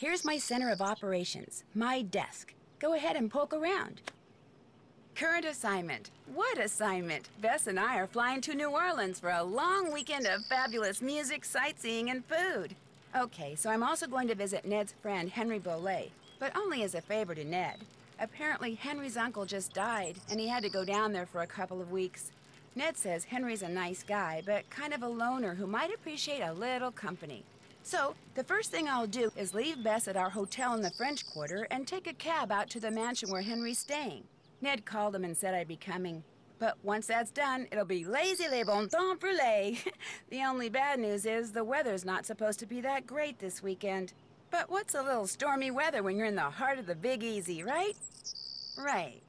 Here's my center of operations, my desk. Go ahead and poke around. Current assignment. What assignment? Bess and I are flying to New Orleans for a long weekend of fabulous music, sightseeing, and food. Okay, so I'm also going to visit Ned's friend, Henry Bolet, but only as a favor to Ned. Apparently, Henry's uncle just died, and he had to go down there for a couple of weeks. Ned says Henry's a nice guy, but kind of a loner who might appreciate a little company. So, the first thing I'll do is leave Bess at our hotel in the French Quarter and take a cab out to the mansion where Henry's staying. Ned called him and said I'd be coming. But once that's done, it'll be laissez les bon temps brûlés. The only bad news is the weather's not supposed to be that great this weekend. But what's a little stormy weather when you're in the heart of the Big Easy, right? Right.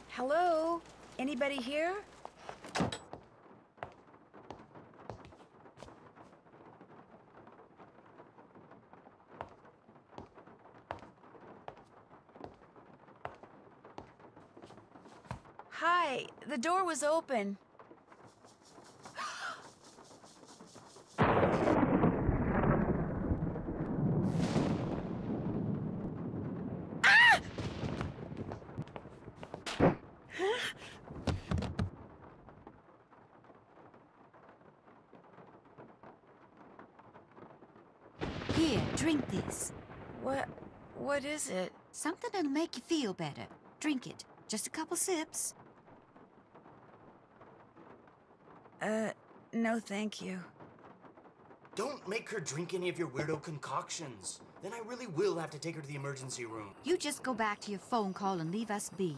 Hello? Anybody here? Hi, the door was open. Here, drink this. What is it? Something that'll make you feel better. Drink it. Just a couple sips. No thank you. Don't make her drink any of your weirdo concoctions. Then I really will have to take her to the emergency room. You just go back to your phone call and leave us be.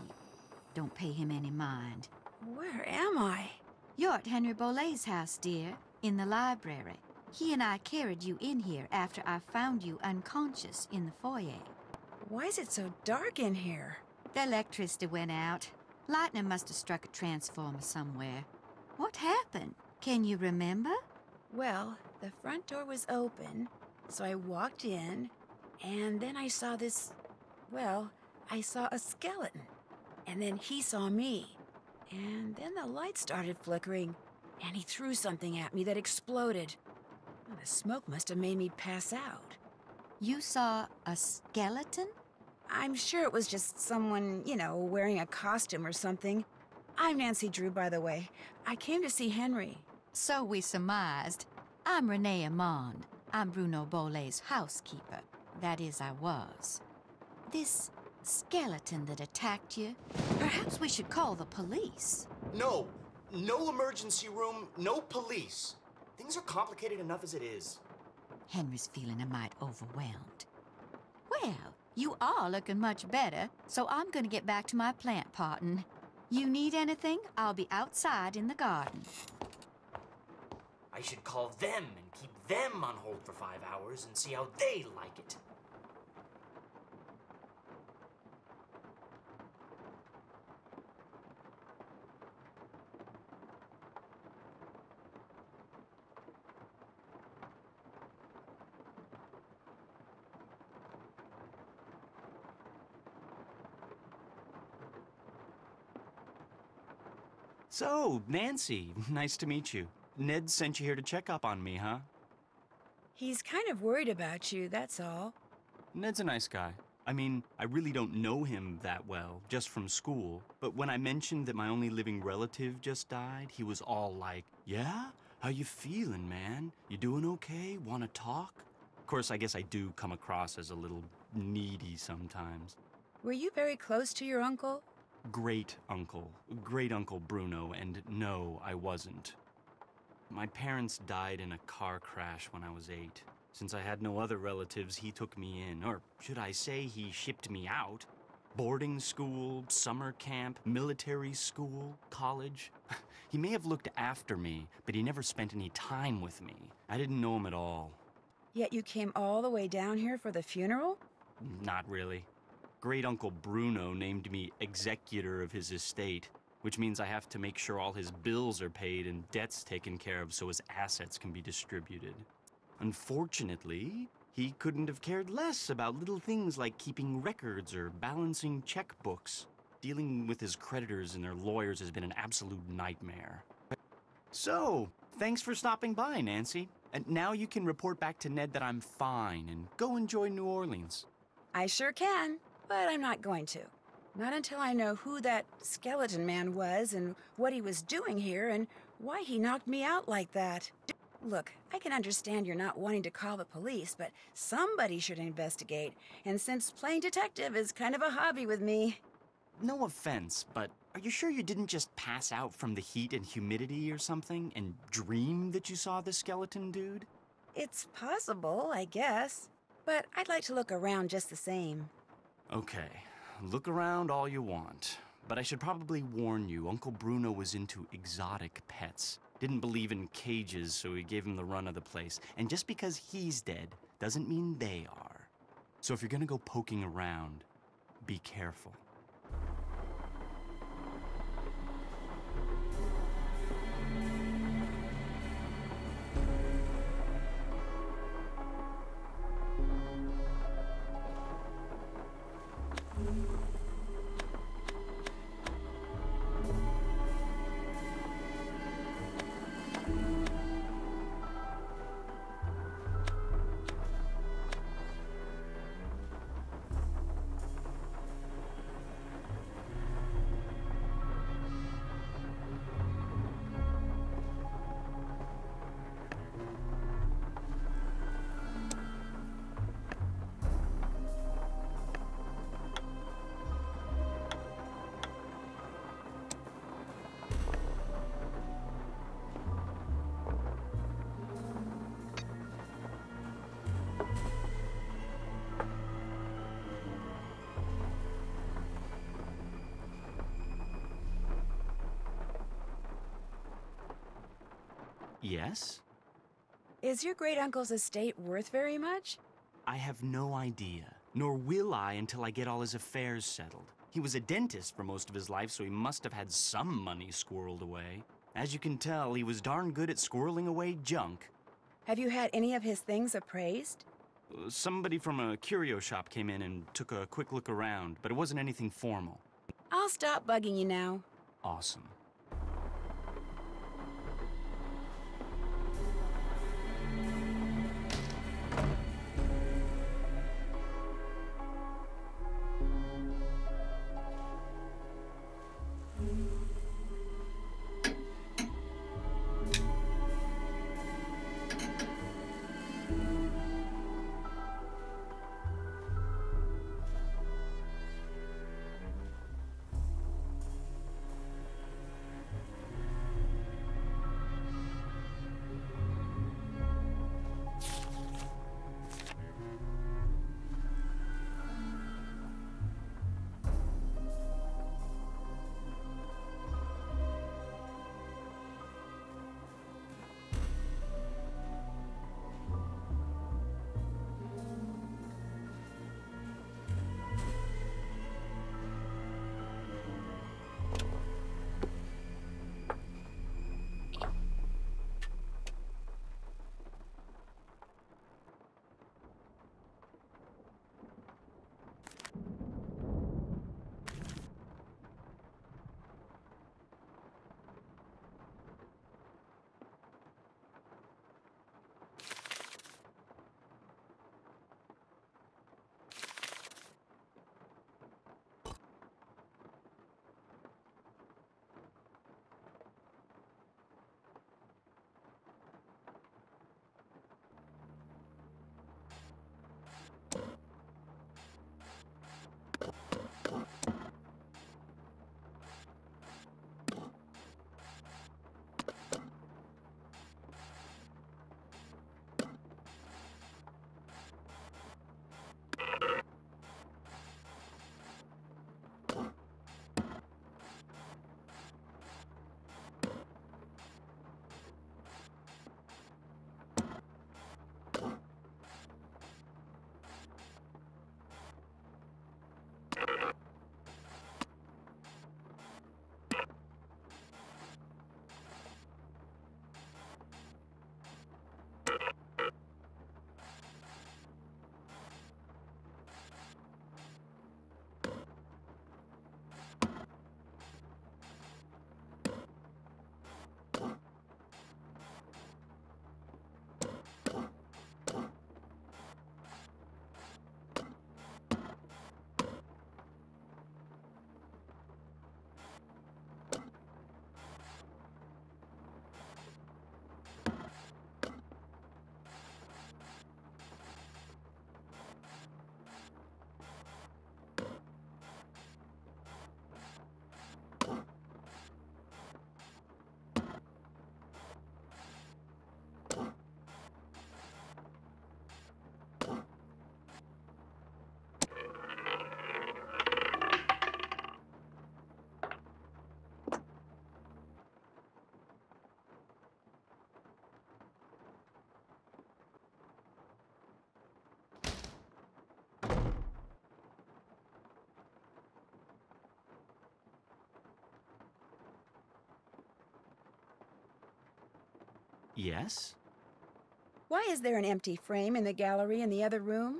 Don't pay him any mind. Where am I? You're at Henry Bolet's house, dear, in the library. He and I carried you in here after I found you unconscious in the foyer. Why is it so dark in here? The electricity went out. Lightning must have struck a transformer somewhere. What happened? Can you remember? Well, the front door was open, so I walked in, and then I saw this... Well, I saw a skeleton. And then he saw me. And then the light started flickering, and he threw something at me that exploded. The smoke must have made me pass out. You saw a skeleton? I'm sure it was just someone, you know, wearing a costume or something. I'm Nancy Drew, by the way. I came to see Henry. So we surmised. I'm Renee Amand. I'm Bruno Bolet's housekeeper. That is, I was. This skeleton that attacked you, perhaps we should call the police. No. No emergency room, no police. Things are complicated enough as it is. Henry's feeling a mite overwhelmed. Well, you are looking much better, so I'm gonna get back to my plant potting. You need anything? I'll be outside in the garden. I should call them and keep them on hold for 5 hours and see how they like it. So, Nancy, nice to meet you. Ned sent you here to check up on me, huh? He's kind of worried about you, that's all. Ned's a nice guy. I mean, I really don't know him that well, just from school. But when I mentioned that my only living relative just died, he was all like, "Yeah? How you feeling, man? You doing okay? Wanna talk?" Of course, I guess I do come across as a little needy sometimes. Were you very close to your uncle? Great uncle Bruno, and no, I wasn't. My parents died in a car crash when I was 8. Since I had no other relatives, he took me in, or should I say he shipped me out. Boarding school, summer camp, military school, college. He may have looked after me, but he never spent any time with me. I didn't know him at all. Yet you came all the way down here for the funeral? Not really. Great Uncle Bruno named me executor of his estate, which means I have to make sure all his bills are paid and debts taken care of so his assets can be distributed. Unfortunately, he couldn't have cared less about little things like keeping records or balancing checkbooks. Dealing with his creditors and their lawyers has been an absolute nightmare. So, thanks for stopping by, Nancy. And now you can report back to Ned that I'm fine and go enjoy New Orleans. I sure can, but I'm not going to. Not until I know who that skeleton man was and what he was doing here and why he knocked me out like that. Look, I can understand you're not wanting to call the police, but somebody should investigate. And since playing detective is kind of a hobby with me... No offense, but are you sure you didn't just pass out from the heat and humidity or something and dream that you saw the skeleton dude? It's possible, I guess. But I'd like to look around just the same. Okay, look around all you want. But I should probably warn you, Uncle Bruno was into exotic pets. Didn't believe in cages, so he gave him the run of the place. And just because he's dead doesn't mean they are. So if you're gonna go poking around, be careful. Yes? Is your great-uncle's estate worth very much? I have no idea, nor will I until I get all his affairs settled. He was a dentist for most of his life, so he must have had some money squirreled away. As you can tell, he was darn good at squirreling away junk. Have you had any of his things appraised? Somebody from a curio shop came in and took a quick look around, but it wasn't anything formal. I'll stop bugging you now. Awesome. Yes? Why is there an empty frame in the gallery in the other room?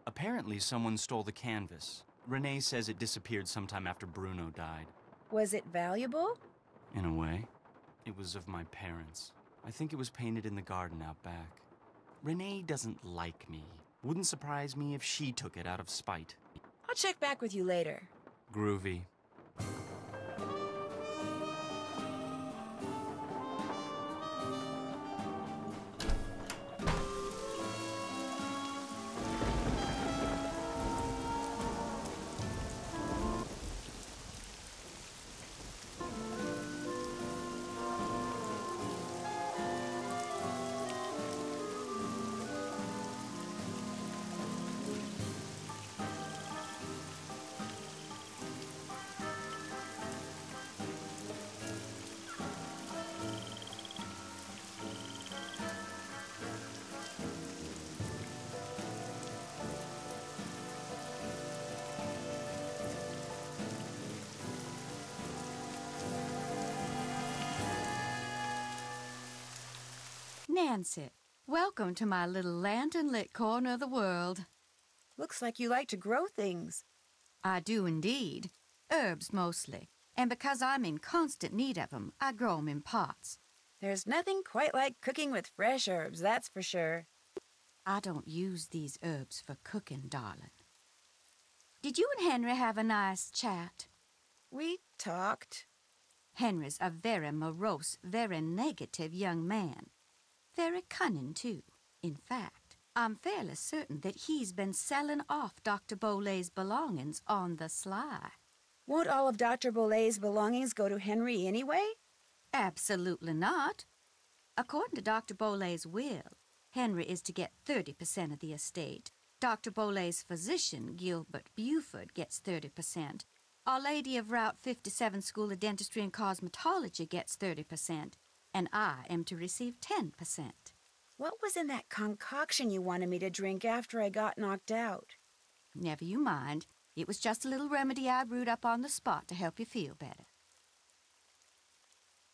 Apparently someone stole the canvas. Renee says it disappeared sometime after Bruno died. Was it valuable? In a way. It was of my parents. I think it was painted in the garden out back. Renee doesn't like me. Wouldn't surprise me if she took it out of spite. I'll check back with you later. Groovy. Nancy, welcome to my little lantern-lit corner of the world. Looks like you like to grow things. I do indeed. Herbs mostly. And because I'm in constant need of 'em, I grow 'em in pots. There's nothing quite like cooking with fresh herbs, that's for sure. I don't use these herbs for cooking, darling. Did you and Henry have a nice chat? We talked. Henry's a very morose, very negative young man. Very cunning, too. In fact, I'm fairly certain that he's been selling off Dr. Bolay's belongings on the sly. Won't all of Dr. Bolay's belongings go to Henry anyway? Absolutely not. According to Dr. Bolay's will, Henry is to get 30% of the estate. Dr. Bolay's physician, Gilbert Buford, gets 30%. Our Lady of Route 57 School of Dentistry and Cosmetology gets 30%. And I am to receive 10%. What was in that concoction you wanted me to drink after I got knocked out? Never you mind. It was just a little remedy I brewed up on the spot to help you feel better.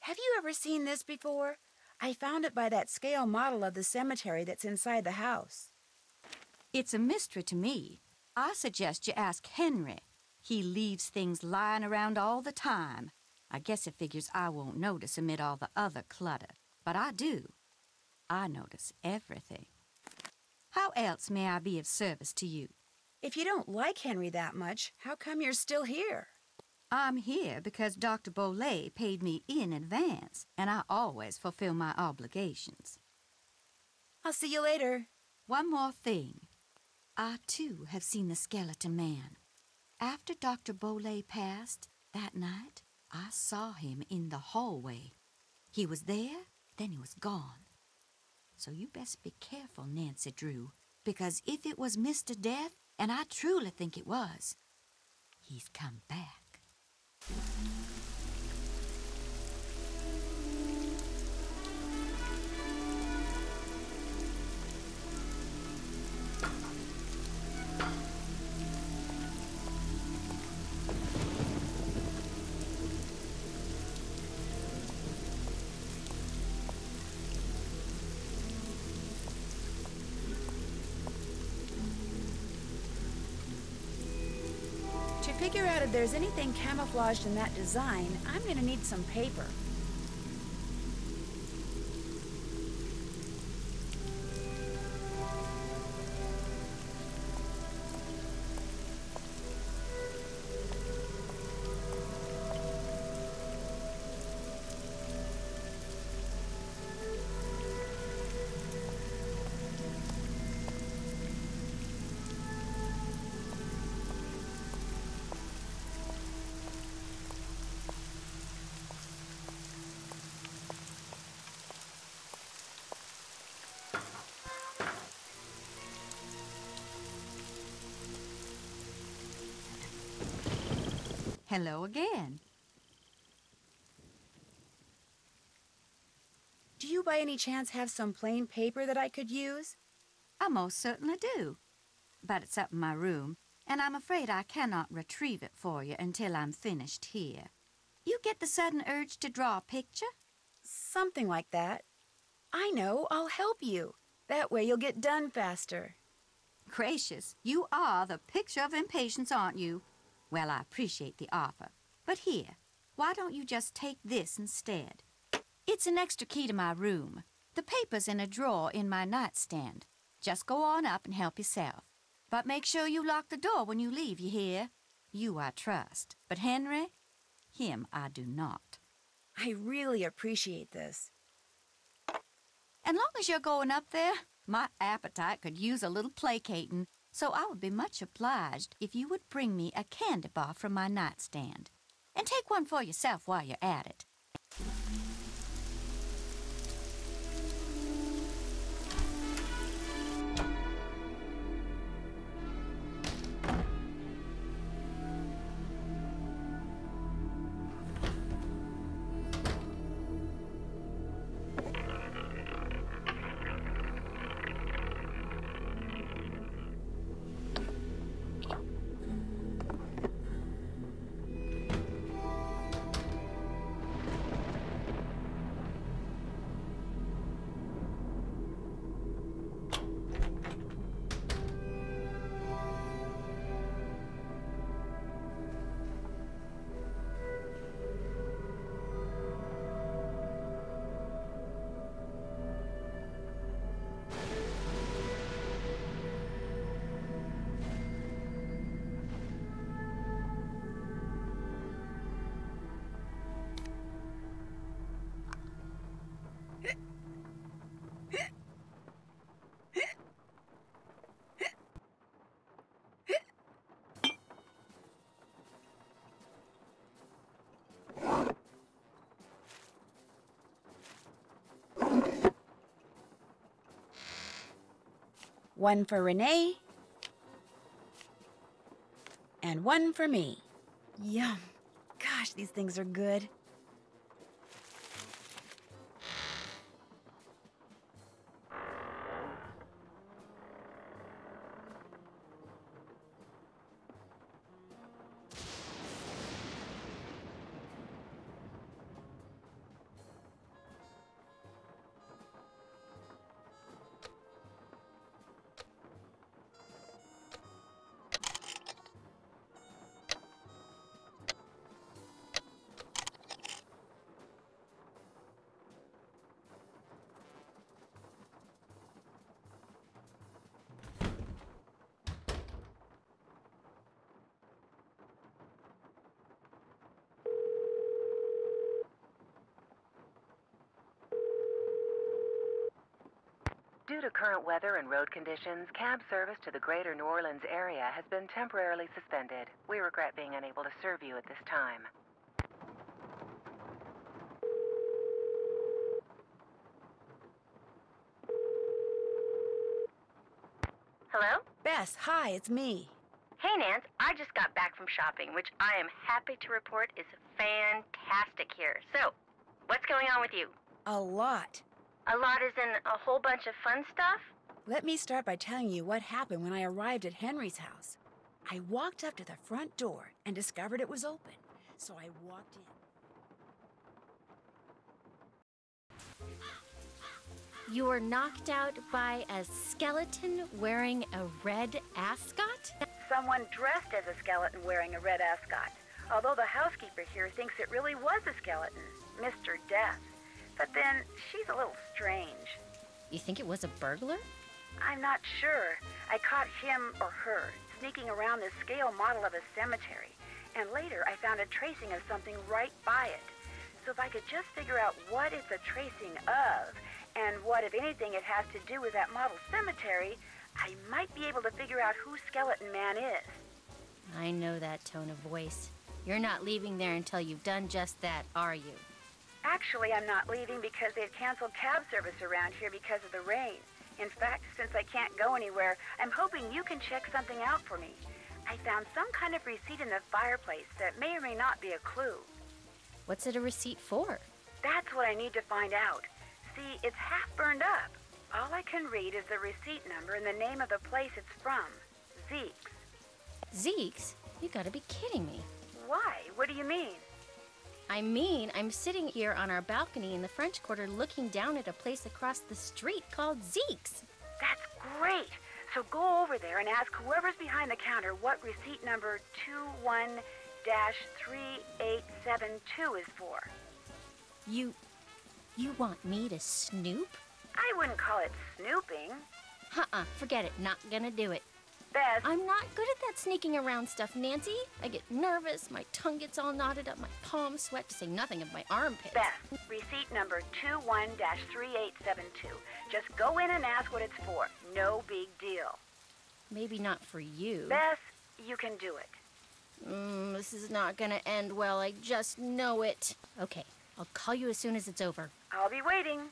Have you ever seen this before? I found it by that scale model of the cemetery that's inside the house. It's a mystery to me. I suggest you ask Henry. He leaves things lying around all the time. I guess it figures I won't notice amid all the other clutter. But I do. I notice everything. How else may I be of service to you? If you don't like Henry that much, how come you're still here? I'm here because Dr. Bolay paid me in advance, and I always fulfill my obligations. I'll see you later. One more thing. I, too, have seen the skeleton man. After Dr. Bolay passed that night, I saw him in the hallway. He was there, then he was gone. So you best be careful, Nancy Drew, because if it was Mr. Death, and I truly think it was, he's come back. To figure out if there's anything camouflaged in that design, I'm gonna need some paper. Hello again. Do you by any chance have some plain paper that I could use? I most certainly do. But it's up in my room, and I'm afraid I cannot retrieve it for you until I'm finished here. You get the sudden urge to draw a picture? Something like that. I know, I'll help you. That way you'll get done faster. Gracious, you are the picture of impatience, aren't you? Well, I appreciate the offer. But here, why don't you just take this instead? It's an extra key to my room. The paper's in a drawer in my nightstand. Just go on up and help yourself. But make sure you lock the door when you leave, you hear? You I trust. But Henry, him I do not. I really appreciate this. And long as you're going up there, my appetite could use a little placating, so I would be much obliged if you would bring me a candy bar from my nightstand. And take one for yourself while you're at it. One for Renee, and one for me. Yum. Gosh, these things are good. Due to current weather and road conditions, cab service to the greater New Orleans area has been temporarily suspended. We regret being unable to serve you at this time. Hello? Bess, hi, it's me. Hey, Nance. I just got back from shopping, which I am happy to report is fantastic here. So, what's going on with you? A lot. A lot is in a whole bunch of fun stuff? Let me start by telling you what happened when I arrived at Henry's house. I walked up to the front door and discovered it was open, so I walked in. You were knocked out by a skeleton wearing a red ascot? Someone dressed as a skeleton wearing a red ascot. Although the housekeeper here thinks it really was a skeleton, Mr. Death. But then, she's a little strange. You think it was a burglar? I'm not sure. I caught him or her sneaking around this scale model of a cemetery. And later, I found a tracing of something right by it. So if I could just figure out what it's a tracing of, and what, if anything, it has to do with that model cemetery, I might be able to figure out who Skeleton Man is. I know that tone of voice. You're not leaving there until you've done just that, are you? Actually, I'm not leaving because they've canceled cab service around here because of the rain. In fact, since I can't go anywhere, I'm hoping you can check something out for me. I found some kind of receipt in the fireplace that may or may not be a clue. What's it a receipt for? That's what I need to find out. See, it's half burned up. All I can read is the receipt number and the name of the place it's from. Zeke's. Zeke's? You gotta be kidding me. Why? What do you mean? I mean, I'm sitting here on our balcony in the French Quarter looking down at a place across the street called Zeke's. That's great. So go over there and ask whoever's behind the counter what receipt number 21-3872 is for. You want me to snoop? I wouldn't call it snooping. Forget it. Not gonna do it. Beth, I'm not good at that sneaking around stuff, Nancy. I get nervous, my tongue gets all knotted up, my palms sweat, to say nothing of my armpits. Beth, receipt number 21-3872. Just go in and ask what it's for. No big deal. Maybe not for you. Beth, you can do it. This is not gonna end well, I just know it. Okay, I'll call you as soon as it's over. I'll be waiting.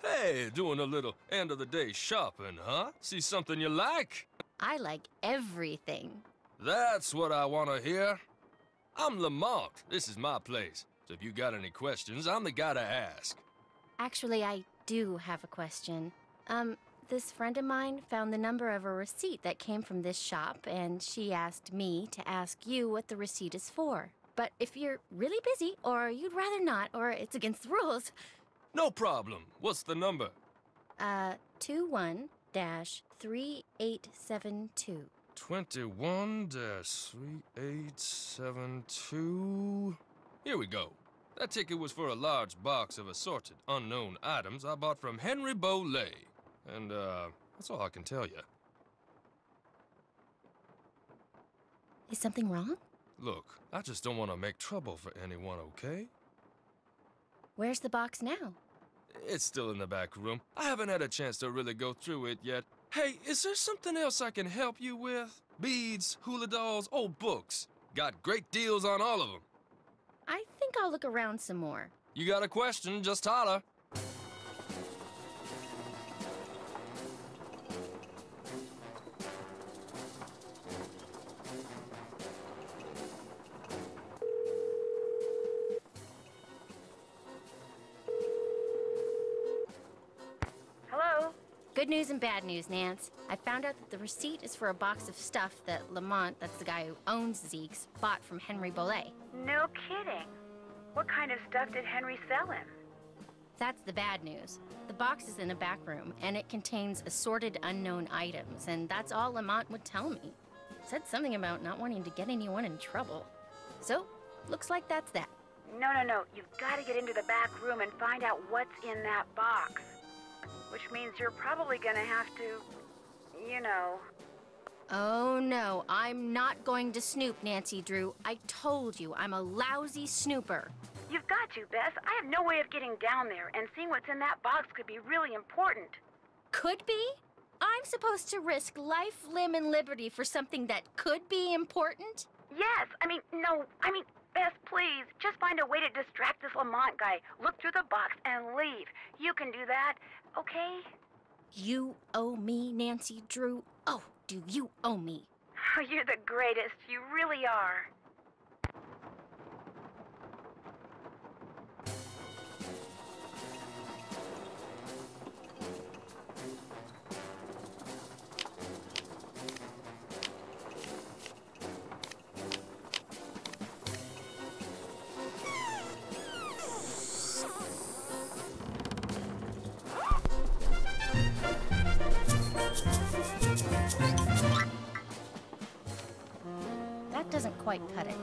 Hey, doing a little end-of-the-day shopping, huh? See something you like? I like everything. That's what I want to hear. I'm Lamont. This is my place. So if you got any questions, I'm the guy to ask. Actually, I do have a question. This friend of mine found the number of a receipt that came from this shop, and she asked me to ask you what the receipt is for. But if you're really busy, or you'd rather not, or it's against the rules... No problem. What's the number? 21-3872. 21-3872. Here we go. That ticket was for a large box of assorted unknown items I bought from Henry Bolay. And, that's all I can tell you. Is something wrong? Look, I just don't want to make trouble for anyone, okay? Where's the box now? It's still in the back room. I haven't had a chance to really go through it yet. Hey, is there something else I can help you with? Beads, hula dolls, old books. Got great deals on all of them. I think I'll look around some more. You got a question, just holler. Good news and bad news, Nance. I found out that the receipt is for a box of stuff that Lamont, that's the guy who owns Zeke's, bought from Henry Bolay. No kidding. What kind of stuff did Henry sell him? That's the bad news. The box is in a back room, and it contains assorted unknown items, and that's all Lamont would tell me. Said something about not wanting to get anyone in trouble. So, looks like that's that. No. You've got to get into the back room and find out what's in that box. Which means you're probably gonna have to, you know... Oh, no. I'm not going to snoop, Nancy Drew. I told you, I'm a lousy snooper. You've got to, Bess. I have no way of getting down there, and seeing what's in that box could be really important. Could be? I'm supposed to risk life, limb, and liberty for something that could be important? Yes. No. Bess, please, just find a way to distract this Lamont guy. Look through the box and leave. You can do that, okay? You owe me, Nancy Drew. Oh, do you owe me? Oh, you're the greatest. You really are. quite cut it.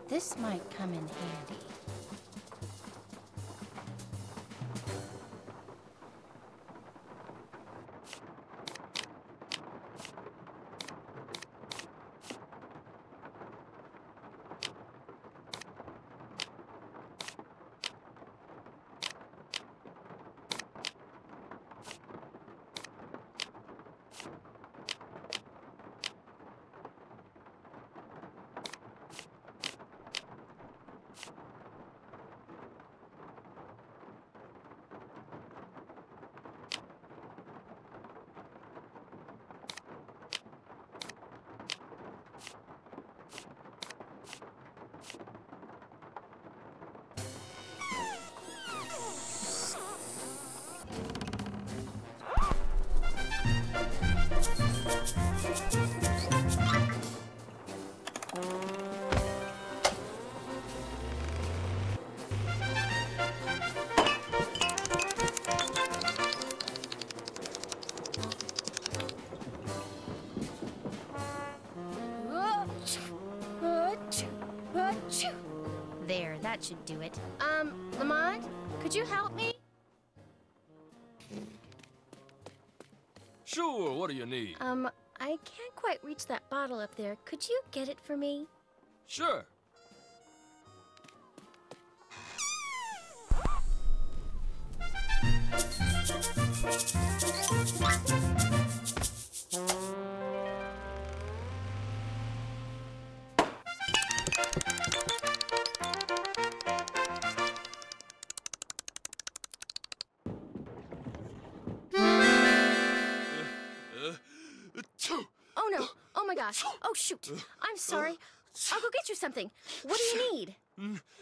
This might come in handy. There, that should do it. Lamont, could you help me? Sure, what do you need? I can't quite reach that bottle up there. Could you get it for me? Sure. Oh no! Oh my gosh! Oh shoot! I'm sorry. I'll go get you something. What do you need?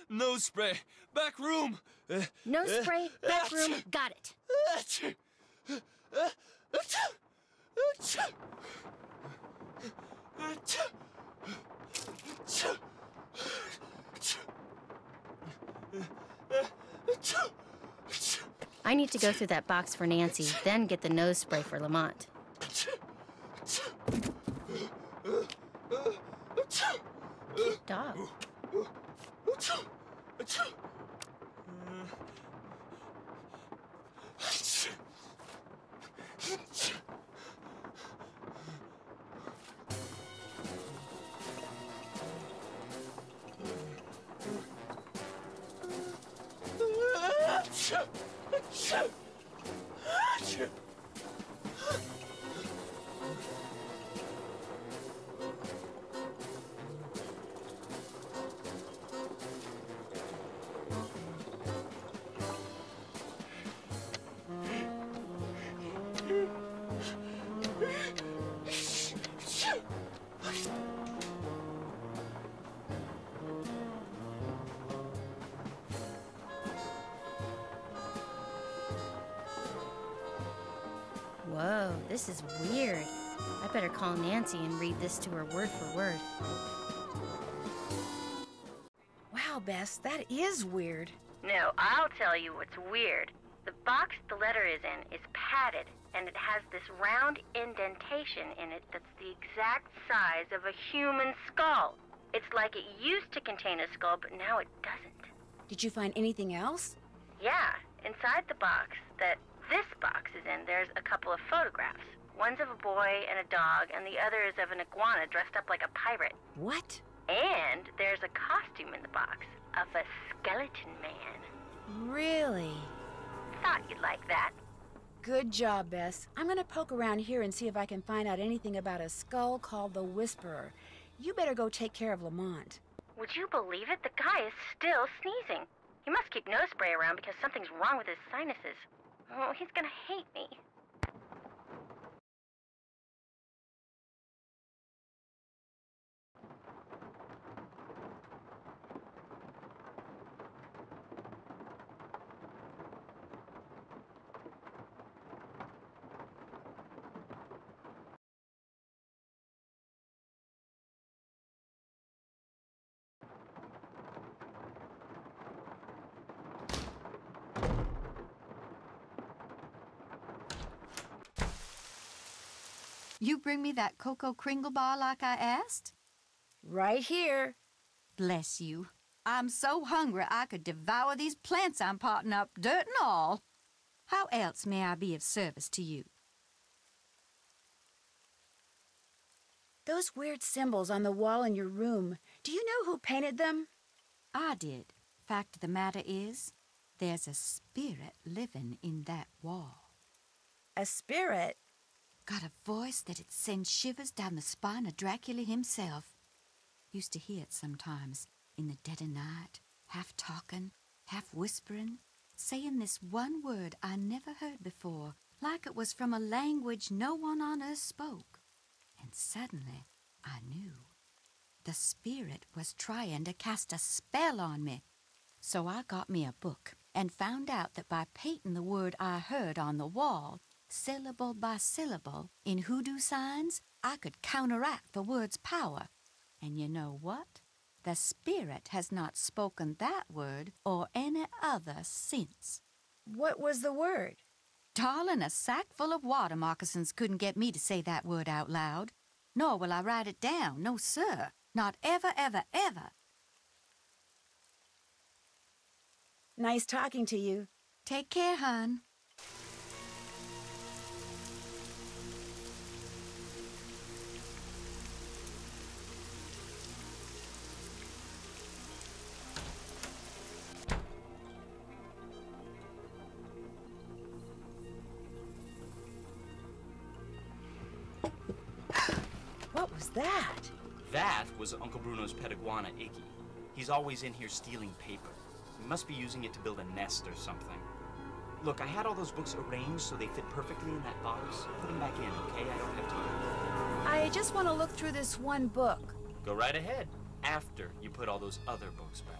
Nose spray. Back room. No spray, back room, got it. I need to go through that box for Nancy, then get the nose spray for Lamont. Cute dog. Whoa, this is weird. I better call Nancy and read this to her word for word. Wow, Bess, that is weird. No, I'll tell you what's weird. The box the letter is in is padded, and it has this round indentation in it that's the exact size of a human skull. It's like it used to contain a skull, but now it doesn't. Did you find anything else? Yeah, inside the box that this box is in, there's a couple of photographs. One's of a boy and a dog, and the other is of an iguana dressed up like a pirate. What? And there's a costume in the box of a skeleton man. Really? Thought you'd like that. Good job, Bess. I'm gonna poke around here and see if I can find out anything about a skull called the Whisperer. You better go take care of Lamont. Would you believe it? The guy is still sneezing. He must keep nose spray around because something's wrong with his sinuses. Oh, he's gonna hate me. You bring me that cocoa kringle bar like I asked? Right here. Bless you. I'm so hungry I could devour these plants I'm potting up, dirt and all. How else may I be of service to you? Those weird symbols on the wall in your room, do you know who painted them? I did. Fact of the matter is, there's a spirit living in that wall. A spirit? Got a voice that'd send shivers down the spine of Dracula himself. Used to hear it sometimes, in the dead of night, half talking, half whispering, saying this one word I never heard before, like it was from a language no one on earth spoke. And suddenly, I knew. The spirit was trying to cast a spell on me. So I got me a book and found out that by painting the word I heard on the wall, syllable by syllable, in hoodoo signs, I could counteract the word's power. And you know what? The spirit has not spoken that word or any other since. What was the word? Darling, a sack full of water moccasins couldn't get me to say that word out loud. Nor will I write it down, no sir. Not ever, ever, ever. Nice talking to you. Take care, hon. What was that? That was Uncle Bruno's pet iguana, Iggy. He's always in here stealing paper. He must be using it to build a nest or something. Look, I had all those books arranged so they fit perfectly in that box. Put them back in, okay? I don't have time. I just want to look through this one book. Go right ahead, after you put all those other books back.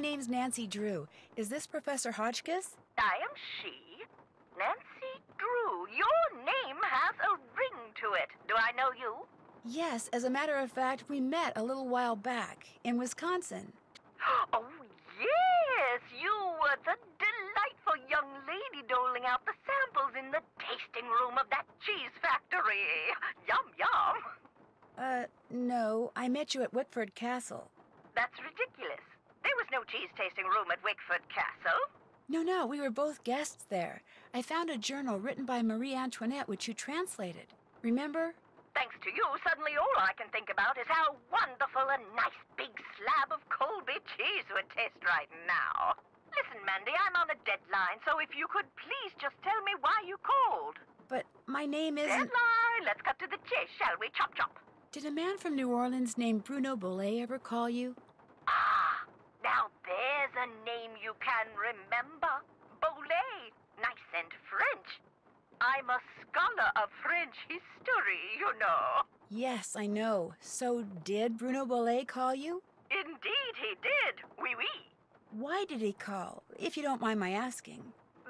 name's Nancy Drew. Is this Professor Hotchkiss? I am she. Nancy Drew. Your name has a ring to it. Do I know you? Yes, as a matter of fact, we met a little while back in Wisconsin. Oh, yes. You were the delightful young lady doling out the samples in the tasting room of that cheese factory. Yum, yum. No, I met you at Wickford Castle. That's ridiculous. There was no cheese tasting room at Wickford Castle. No, we were both guests there. I found a journal written by Marie Antoinette which you translated. Remember? Thanks to you, suddenly all I can think about is how wonderful a nice big slab of Colby cheese would taste right now. Listen, Mandy, I'm on a deadline, so if you could please just tell me why you called. But my name isn't... Deadline! Let's cut to the chase, shall we? Chop, chop. Did a man from New Orleans named Bruno Bollet ever call you? Ah, now there's a name you can remember. Bollet. Nice and French. I'm a scholar of French history, you know. Yes, I know. So did Bruno Bollet call you? Indeed he did. Oui, oui. Why did he call, if you don't mind my asking?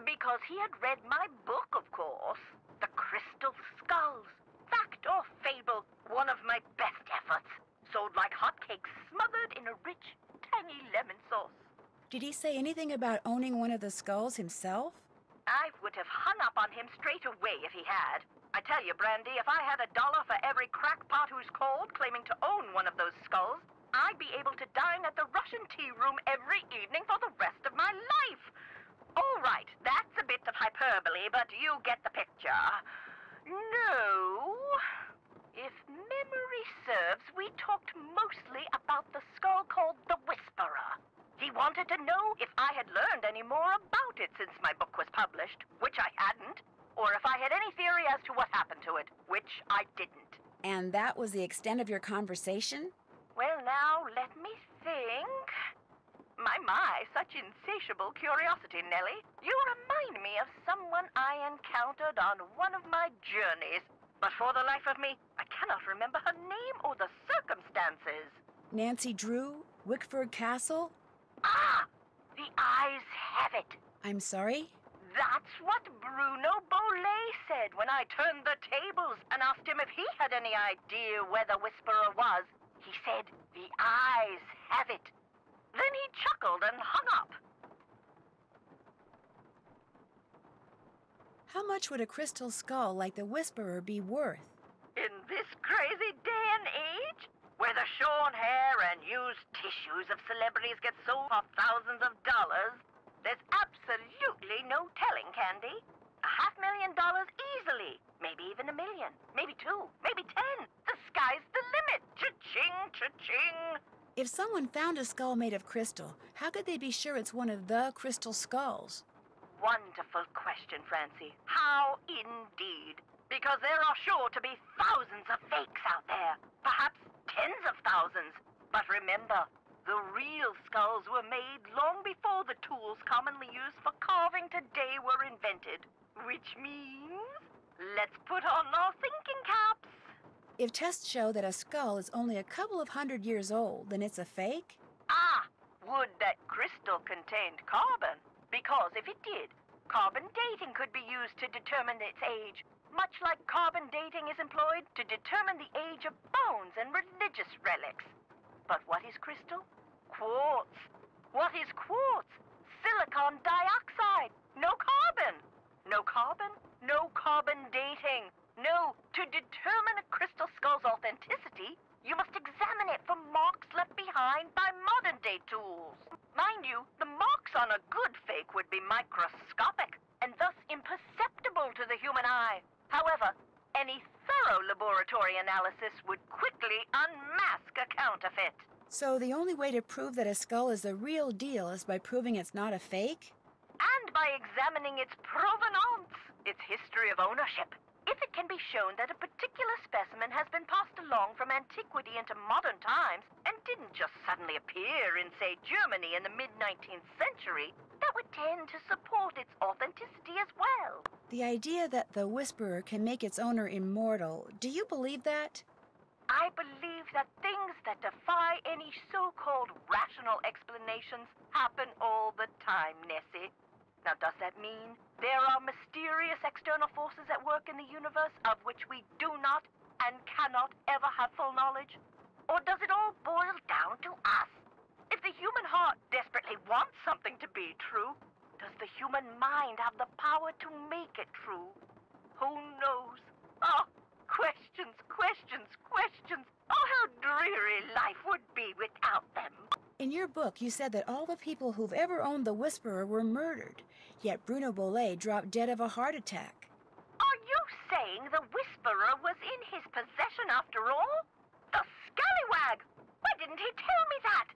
Because he had read my book, of course. The Crystal Skulls. Fact or fable, one of my best efforts. Sold like hotcakes, smothered in a rich, tangy lemon sauce. Did he say anything about owning one of the skulls himself? I would have hung up on him straight away if he had. I tell you, Brandy, if I had $1 for every crackpot who's called claiming to own one of those skulls, I'd be able to dine at the Russian tea room every evening for the rest of my life. All right, that's a bit of hyperbole, but you get the picture. No. If memory serves, we talked mostly about the skull called the Whisperer. He wanted to know if I had learned any more about it since my book was published, which I hadn't, or if I had any theory as to what happened to it, which I didn't. And that was the extent of your conversation? Well, now, let me think. My, such insatiable curiosity, Nellie. You remind me of someone I encountered on one of my journeys. But for the life of me, I cannot remember her name or the circumstances. Nancy Drew? Wickford Castle? Ah! The eyes have it. I'm sorry? That's what Bruno Bollet said when I turned the tables and asked him if he had any idea where the Whisperer was. He said, the eyes have it. Then he chuckled and hung up. How much would a crystal skull like the Whisperer be worth? In this crazy day and age, where the shorn hair and used tissues of celebrities get sold for thousands of dollars, there's absolutely no telling, Candy. $500,000 easily. Maybe even $1 million. Maybe 2. Maybe 10. The sky's the limit. Cha-ching, cha-ching. If someone found a skull made of crystal, how could they be sure it's one of the crystal skulls? Wonderful question, Francie. How indeed? Because there are sure to be thousands of fakes out there. Perhaps tens of thousands. But remember, the real skulls were made long before the tools commonly used for carving today were invented. Which means, let's put on our thinking caps. If tests show that a skull is only a couple of 100 years old, then it's a fake? Ah, would that crystal contained carbon? Because if it did, carbon dating could be used to determine its age, much like carbon dating is employed to determine the age of bones and religious relics. But what is crystal? Quartz. What is quartz? Silicon dioxide. No carbon. No carbon, no carbon dating. No, to determine a crystal skull's authenticity, you must examine it for marks left behind by modern-day tools. Mind you, the marks on a good fake would be microscopic and thus imperceptible to the human eye. However, any thorough laboratory analysis would quickly unmask a counterfeit. So the only way to prove that a skull is the real deal is by proving it's not a fake? And by examining its provenance, its history of ownership. If it can be shown that a particular specimen has been passed along from antiquity into modern times and didn't just suddenly appear in, say, Germany in the mid-19th century, that would tend to support its authenticity as well. The idea that the Whisperer can make its owner immortal, do you believe that? I believe that things that defy any so-called rational explanations happen all the time, Nessie. Now, does that mean there are mysterious external forces at work in the universe of which we do not and cannot ever have full knowledge? Or does it all boil down to us? If the human heart desperately wants something to be true, does the human mind have the power to make it true? Who knows? Oh, questions, questions, questions. Oh, how dreary life would be without them. In your book, you said that all the people who've ever owned the Whisperer were murdered, yet Bruno Bollet dropped dead of a heart attack. Are you saying the Whisperer was in his possession after all? The scallywag! Why didn't he tell me that?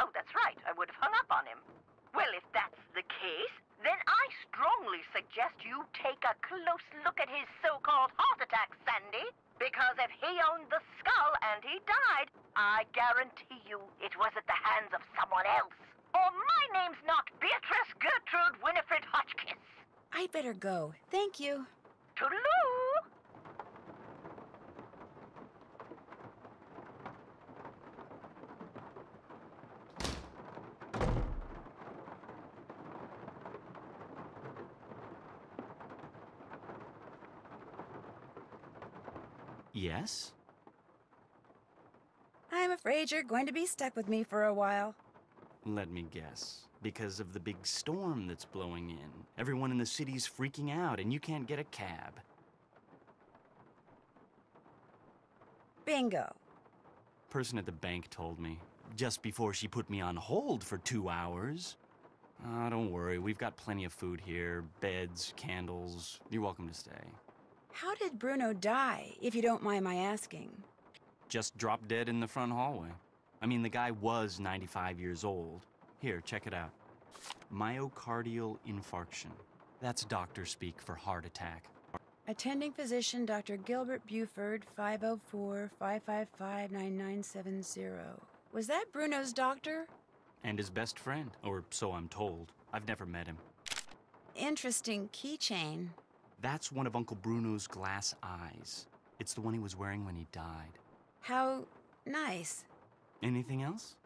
Oh, that's right, I would have hung up on him. Well, if that's the case, then I strongly suggest you take a close look at his so-called heart attack, Sandy. Because if he owned the skull and he died, I guarantee you it was at the hands of someone else. Or my name's not Beatrice Gertrude Winifred Hotchkiss. I'd better go. Thank you. Toodaloo! Yes? I'm afraid you're going to be stuck with me for a while. Let me guess. Because of the big storm that's blowing in. Everyone in the city's freaking out and you can't get a cab. Bingo. Person at the bank told me. Just before she put me on hold for 2 hours. Don't worry, we've got plenty of food here. Beds, candles. You're welcome to stay. How did Bruno die, if you don't mind my asking? Just dropped dead in the front hallway. I mean, the guy was 95 years old. Here, check it out. Myocardial infarction. That's doctor speak for heart attack. Attending physician, Dr. Gilbert Buford, 504-555-9970. Was that Bruno's doctor? And his best friend, or so I'm told. I've never met him. Interesting keychain. That's one of Uncle Bruno's glass eyes. It's the one he was wearing when he died. How nice. Anything else?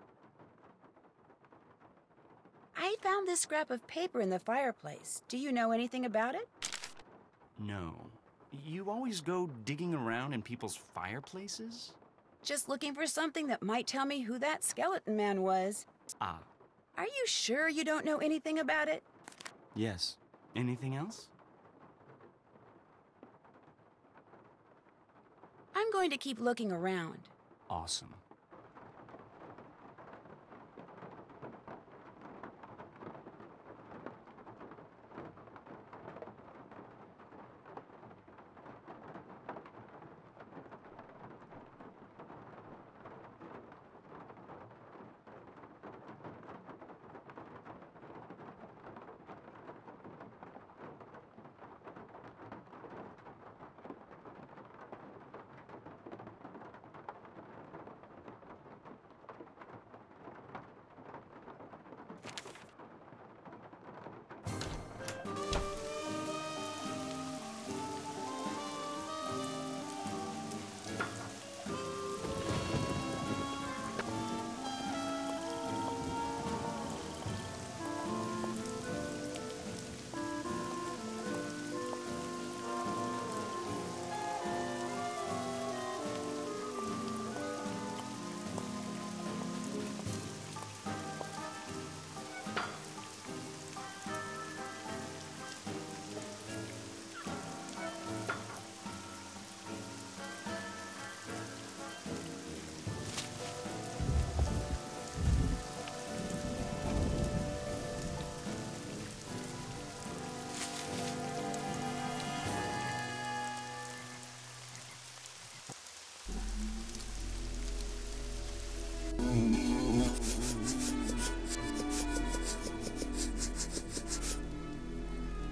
I found this scrap of paper in the fireplace. Do you know anything about it? No. You always go digging around in people's fireplaces? Just looking for something that might tell me who that skeleton man was. Ah. Are you sure you don't know anything about it? Yes. Anything else? I'm going to keep looking around. Awesome.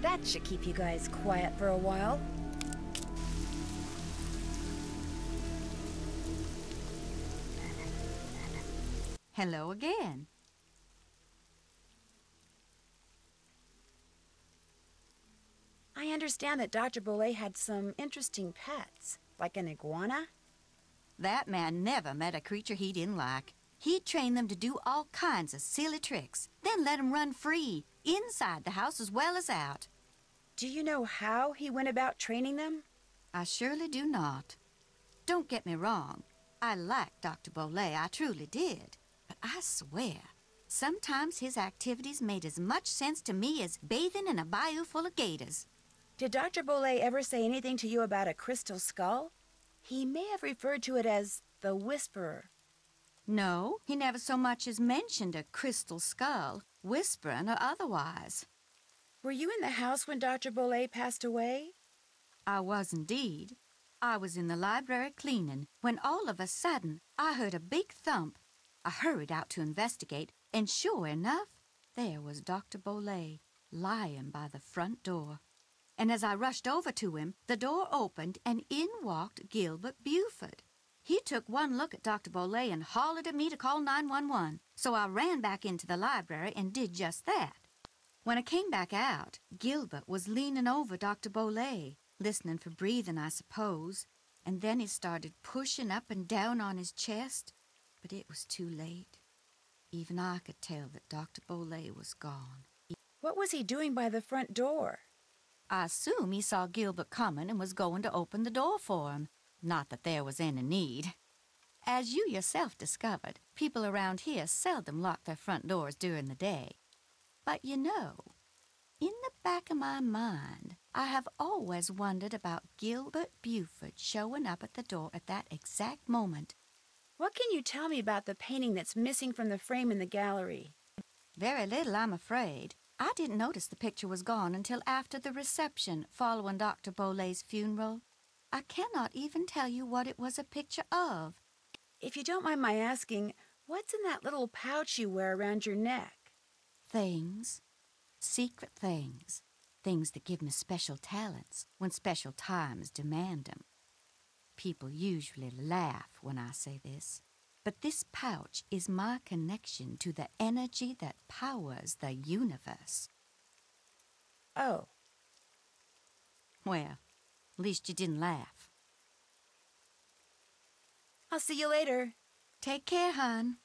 That should keep you guys quiet for a while. Hello again. I understand that Dr. Bollet had some interesting pets, like an iguana. That man never met a creature he didn't like. He'd train them to do all kinds of silly tricks, then let 'em run free, inside the house as well as out. Do you know how he went about training them? I surely do not. Don't get me wrong. I liked Dr. Bolay, I truly did. But I swear, sometimes his activities made as much sense to me as bathing in a bayou full of gators. Did Dr. Bolay ever say anything to you about a crystal skull? He may have referred to it as the Whisperer. No, he never so much as mentioned a crystal skull, whispering or otherwise. Were you in the house when Dr. Bolay passed away? I was indeed. I was in the library cleaning when all of a sudden I heard a big thump. I hurried out to investigate, and sure enough, there was Dr. Bolay lying by the front door. And as I rushed over to him, the door opened and in walked Gilbert Buford. He took one look at Dr. Bolay and hollered at me to call 911, so I ran back into the library and did just that. When I came back out, Gilbert was leaning over Dr. Bolay, listening for breathing, I suppose, and then he started pushing up and down on his chest, but it was too late. Even I could tell that Dr. Bolay was gone. What was he doing by the front door? I assume he saw Gilbert coming and was going to open the door for him. Not that there was any need. As you yourself discovered, people around here seldom lock their front doors during the day. But you know, in the back of my mind, I have always wondered about Gilbert Buford showing up at the door at that exact moment. What can you tell me about the painting that's missing from the frame in the gallery? Very little, I'm afraid. I didn't notice the picture was gone until after the reception following Dr. Bolay's funeral. I cannot even tell you what it was a picture of. If you don't mind my asking, what's in that little pouch you wear around your neck? Things. Secret things. Things that give me special talents when special times demand them. People usually laugh when I say this, but this pouch is my connection to the energy that powers the universe. Oh. Well, at least you didn't laugh. I'll see you later. Take care, hon.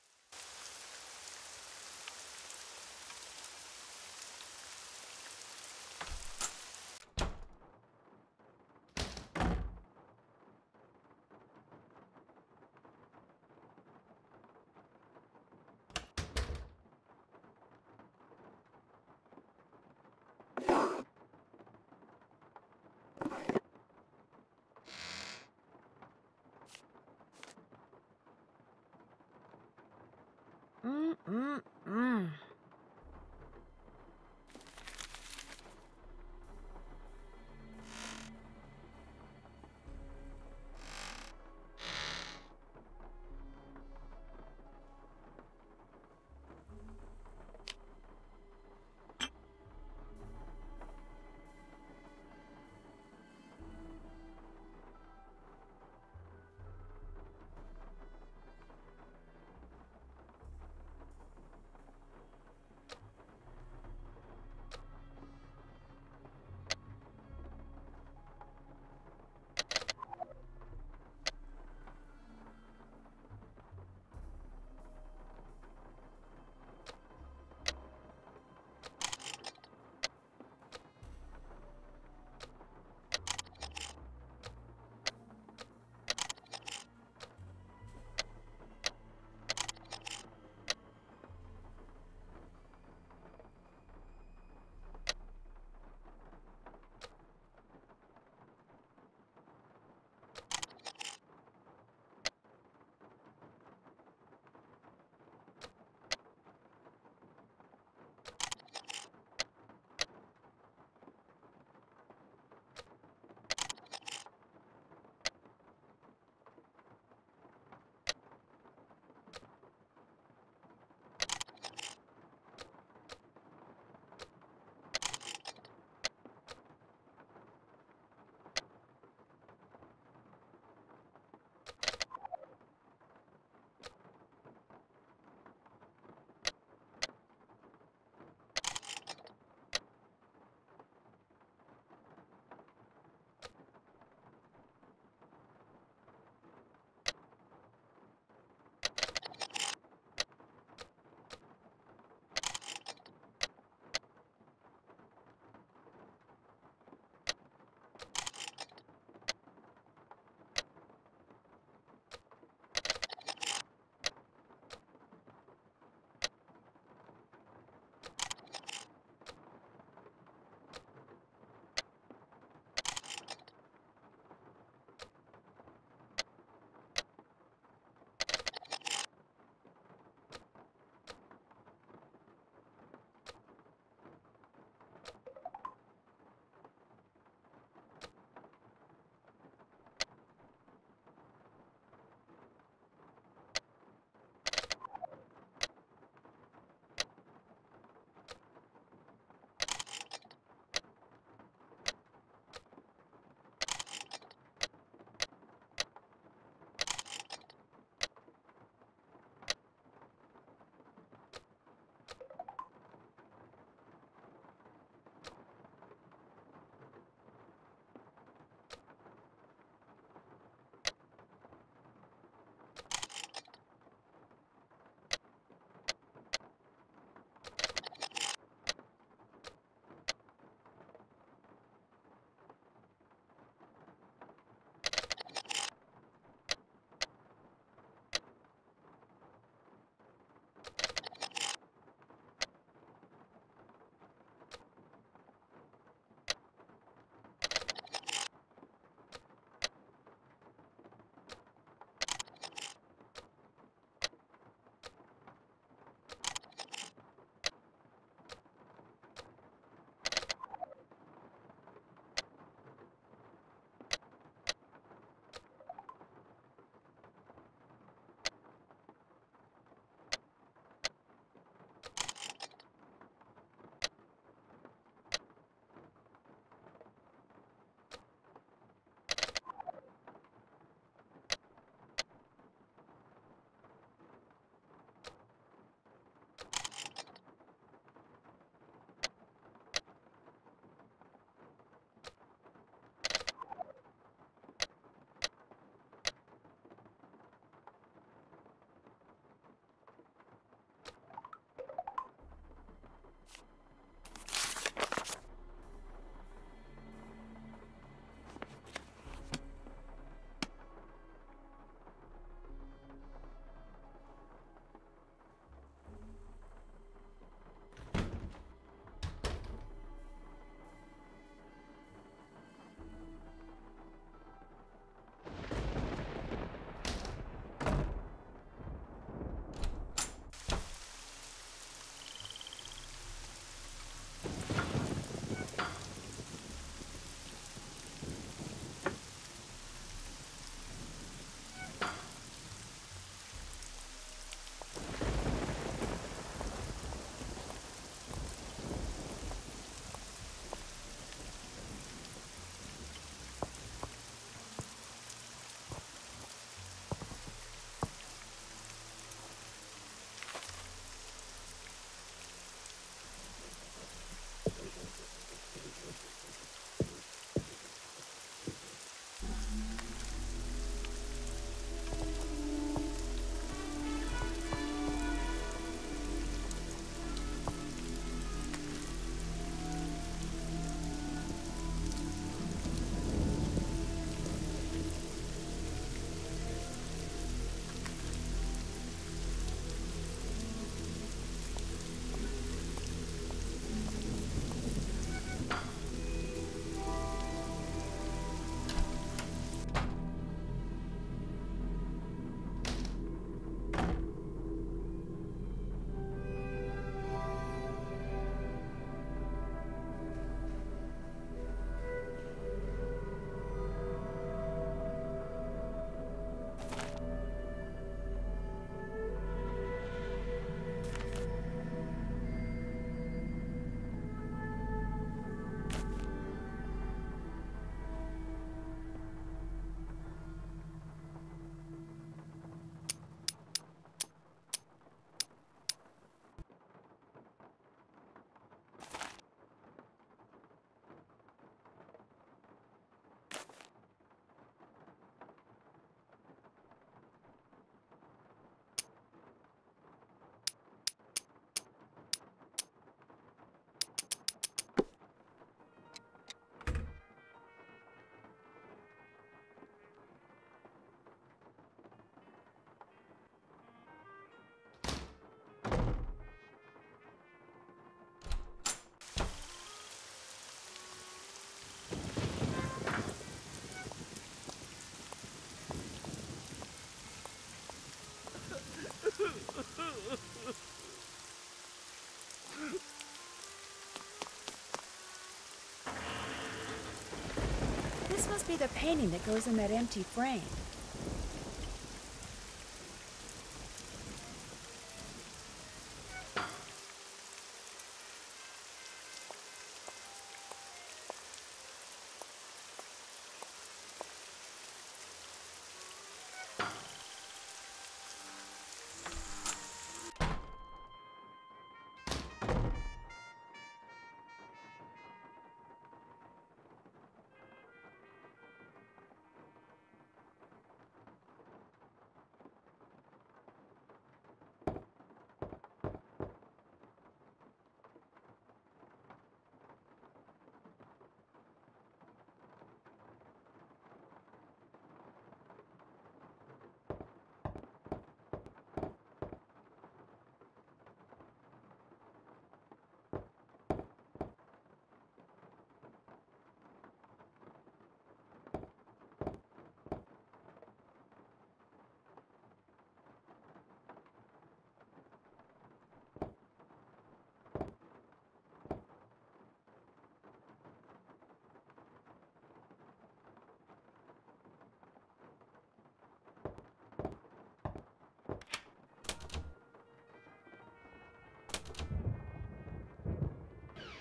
This must be the painting that goes in that empty frame.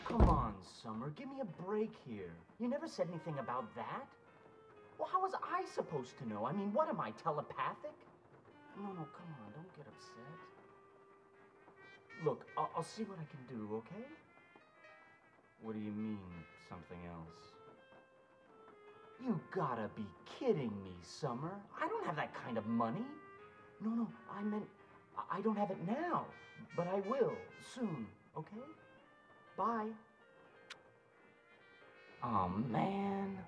Come on, Summer, give me a break here. You never said anything about that. Well, how was I supposed to know? I mean, what am I, telepathic? No, come on, don't get upset. Look, I'll see what I can do, okay? What do you mean, something else? You gotta be kidding me, Summer. I don't have that kind of money. No, I meant, I don't have it now, but I will, soon, okay? Bye. Oh, man.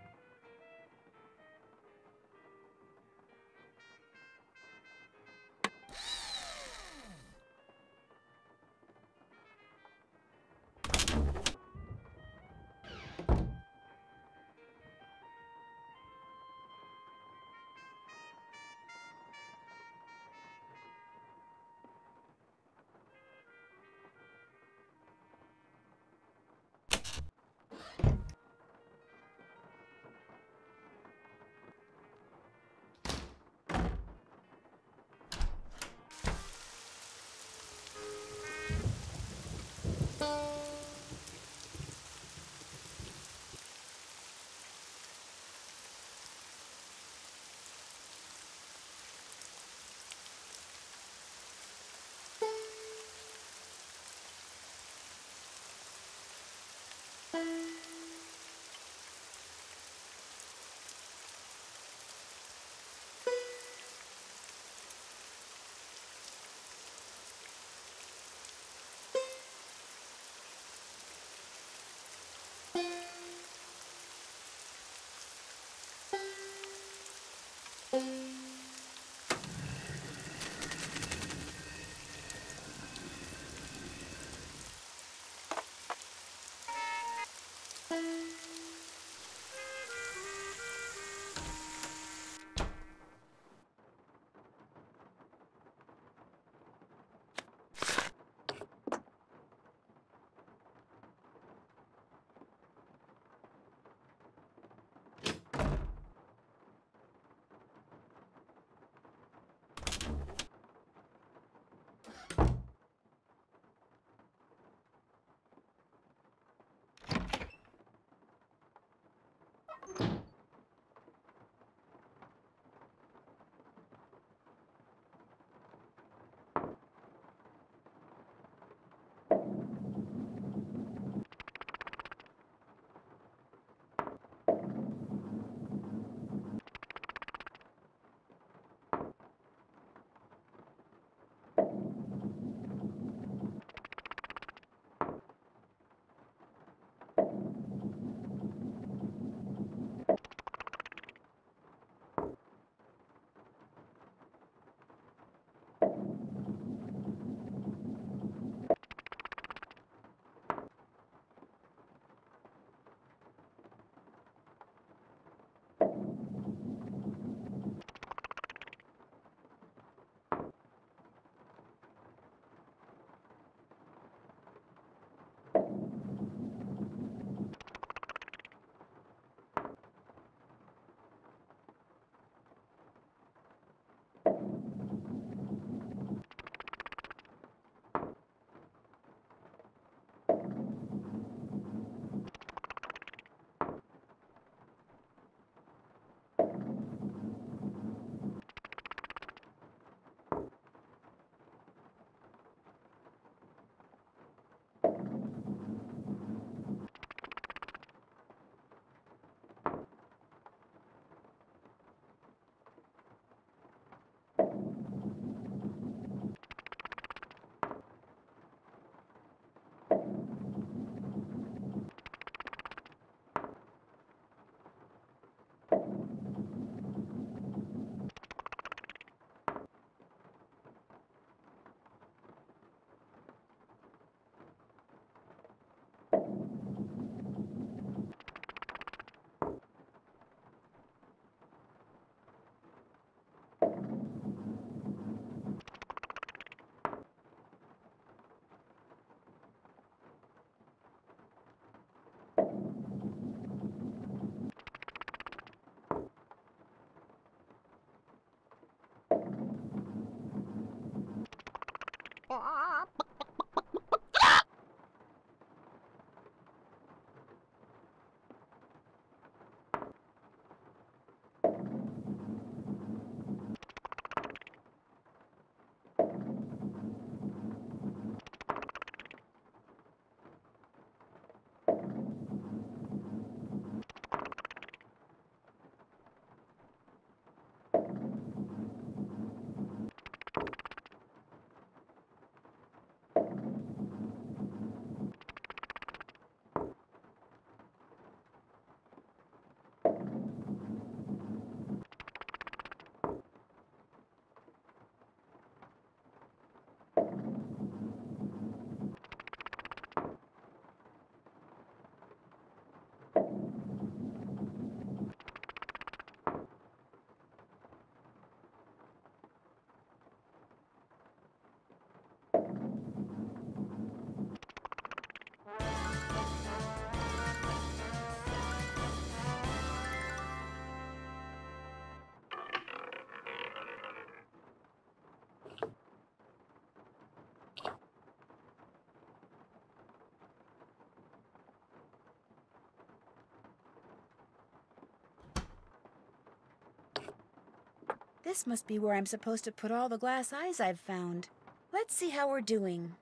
This must be where I'm supposed to put all the glass eyes I've found. Let's see how we're doing.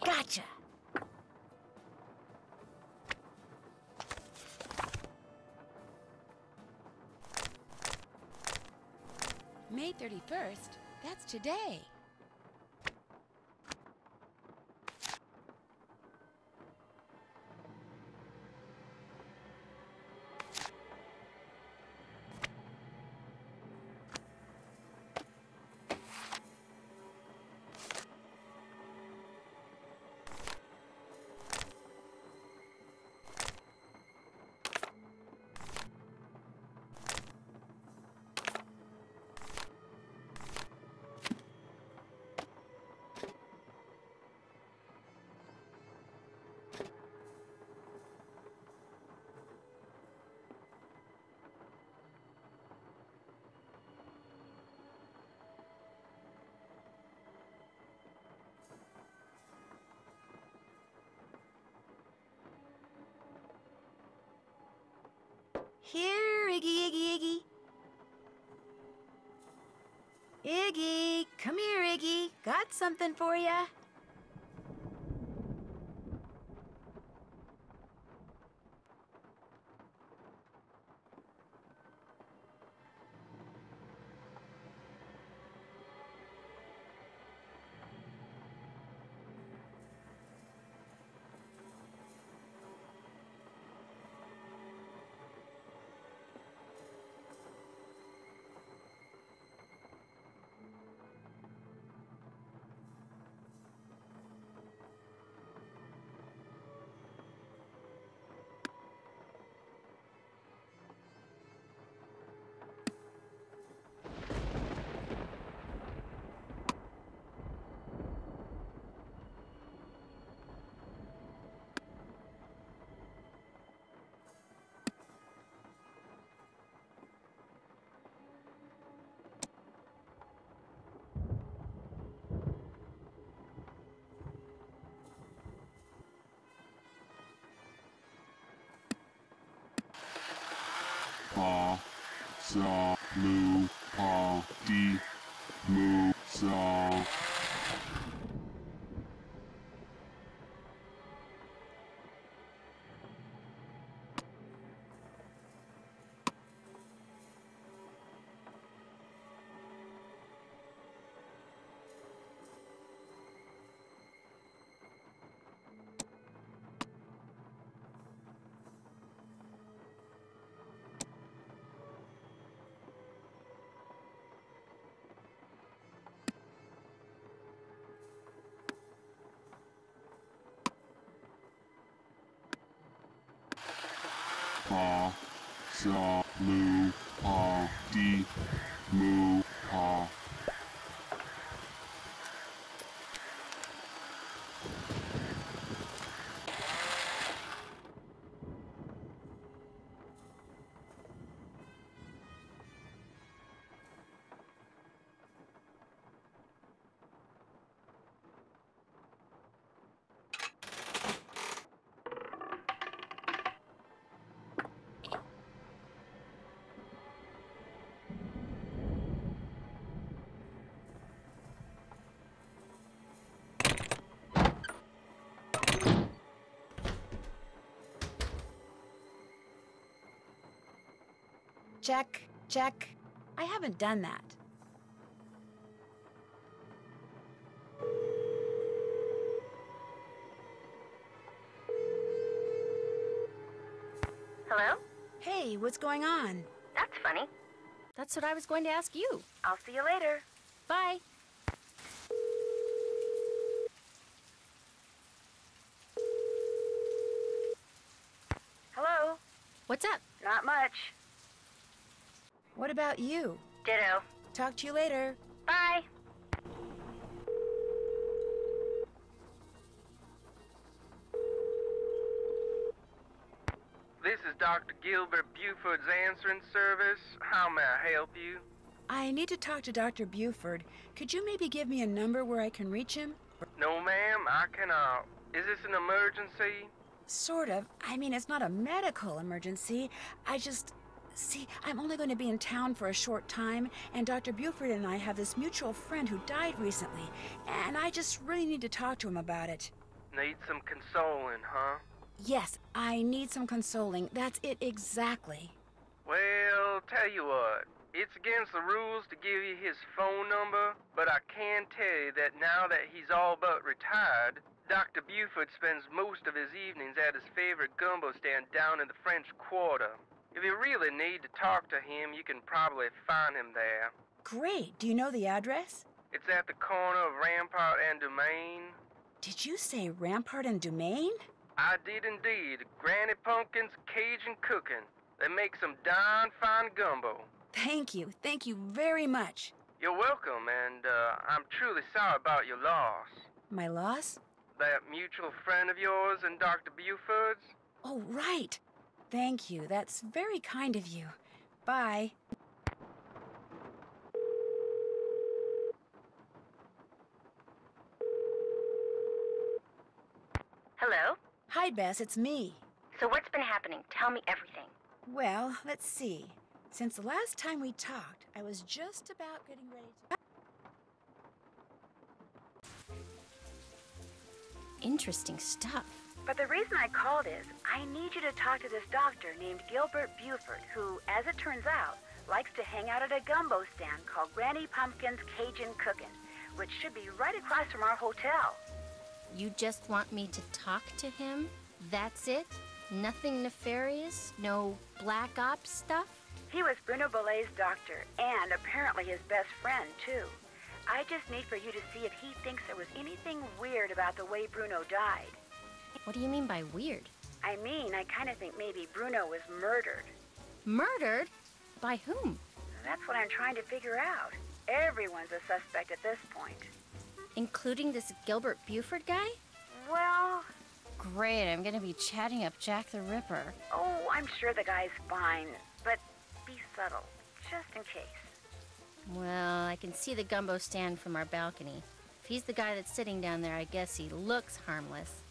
Gotcha! May 31st? That's today. Here, Iggy, Iggy, Iggy. Iggy, come here, Iggy. Got something for ya. Pa, sa, mu, pa, di, mu, sa. Pa, sa, mu, pa, di, mu, pa. Check, check. I haven't done that. Hello? Hey, what's going on? That's funny. That's what I was going to ask you. I'll see you later. Bye. Hello? What's up? Not much. What about you? Ditto. Talk to you later. Bye. This is Dr. Gilbert Buford's answering service. How may I help you? I need to talk to Dr. Buford. Could you maybe give me a number where I can reach him? No, ma'am, I cannot. Is this an emergency? Sort of. I mean, it's not a medical emergency. See, I'm only going to be in town for a short time, and Dr. Buford and I have this mutual friend who died recently, and I just really need to talk to him about it. Need some consoling, huh? Yes, I need some consoling. That's it exactly. Well, tell you what. It's against the rules to give you his phone number, but I can tell you that now that he's all but retired, Dr. Buford spends most of his evenings at his favorite gumbo stand down in the French Quarter. If you really need to talk to him, you can probably find him there. Great. Do you know the address? It's at the corner of Rampart and Domain. Did you say Rampart and Domain? I did indeed. Granny Pumpkin's Cajun Cooking. They make some darn fine gumbo. Thank you. Thank you very much. You're welcome, and I'm truly sorry about your loss. My loss? That mutual friend of yours and Dr. Buford's? Oh, right. Thank you. That's very kind of you. Bye. Hello? Hi, Bess. It's me. So what's been happening? Tell me everything. Well, let's see. Since the last time we talked, I was just about getting ready to... Interesting stuff. But the reason I called is, I need you to talk to this doctor named Gilbert Buford, who, as it turns out, likes to hang out at a gumbo stand called Granny Pumpkin's Cajun Cookin', which should be right across from our hotel. You just want me to talk to him? That's it? Nothing nefarious? No black ops stuff? He was Bruno Bolet's doctor, and apparently his best friend, too. I just need for you to see if he thinks there was anything weird about the way Bruno died. What do you mean by weird? I mean, I kind of think maybe Bruno was murdered. Murdered? By whom? That's what I'm trying to figure out. Everyone's a suspect at this point. Including this Gilbert Buford guy? Well... Great, I'm gonna be chatting up Jack the Ripper. Oh, I'm sure the guy's fine, but be subtle, just in case. Well, I can see the gumbo stand from our balcony. If he's the guy that's sitting down there, I guess he looks harmless.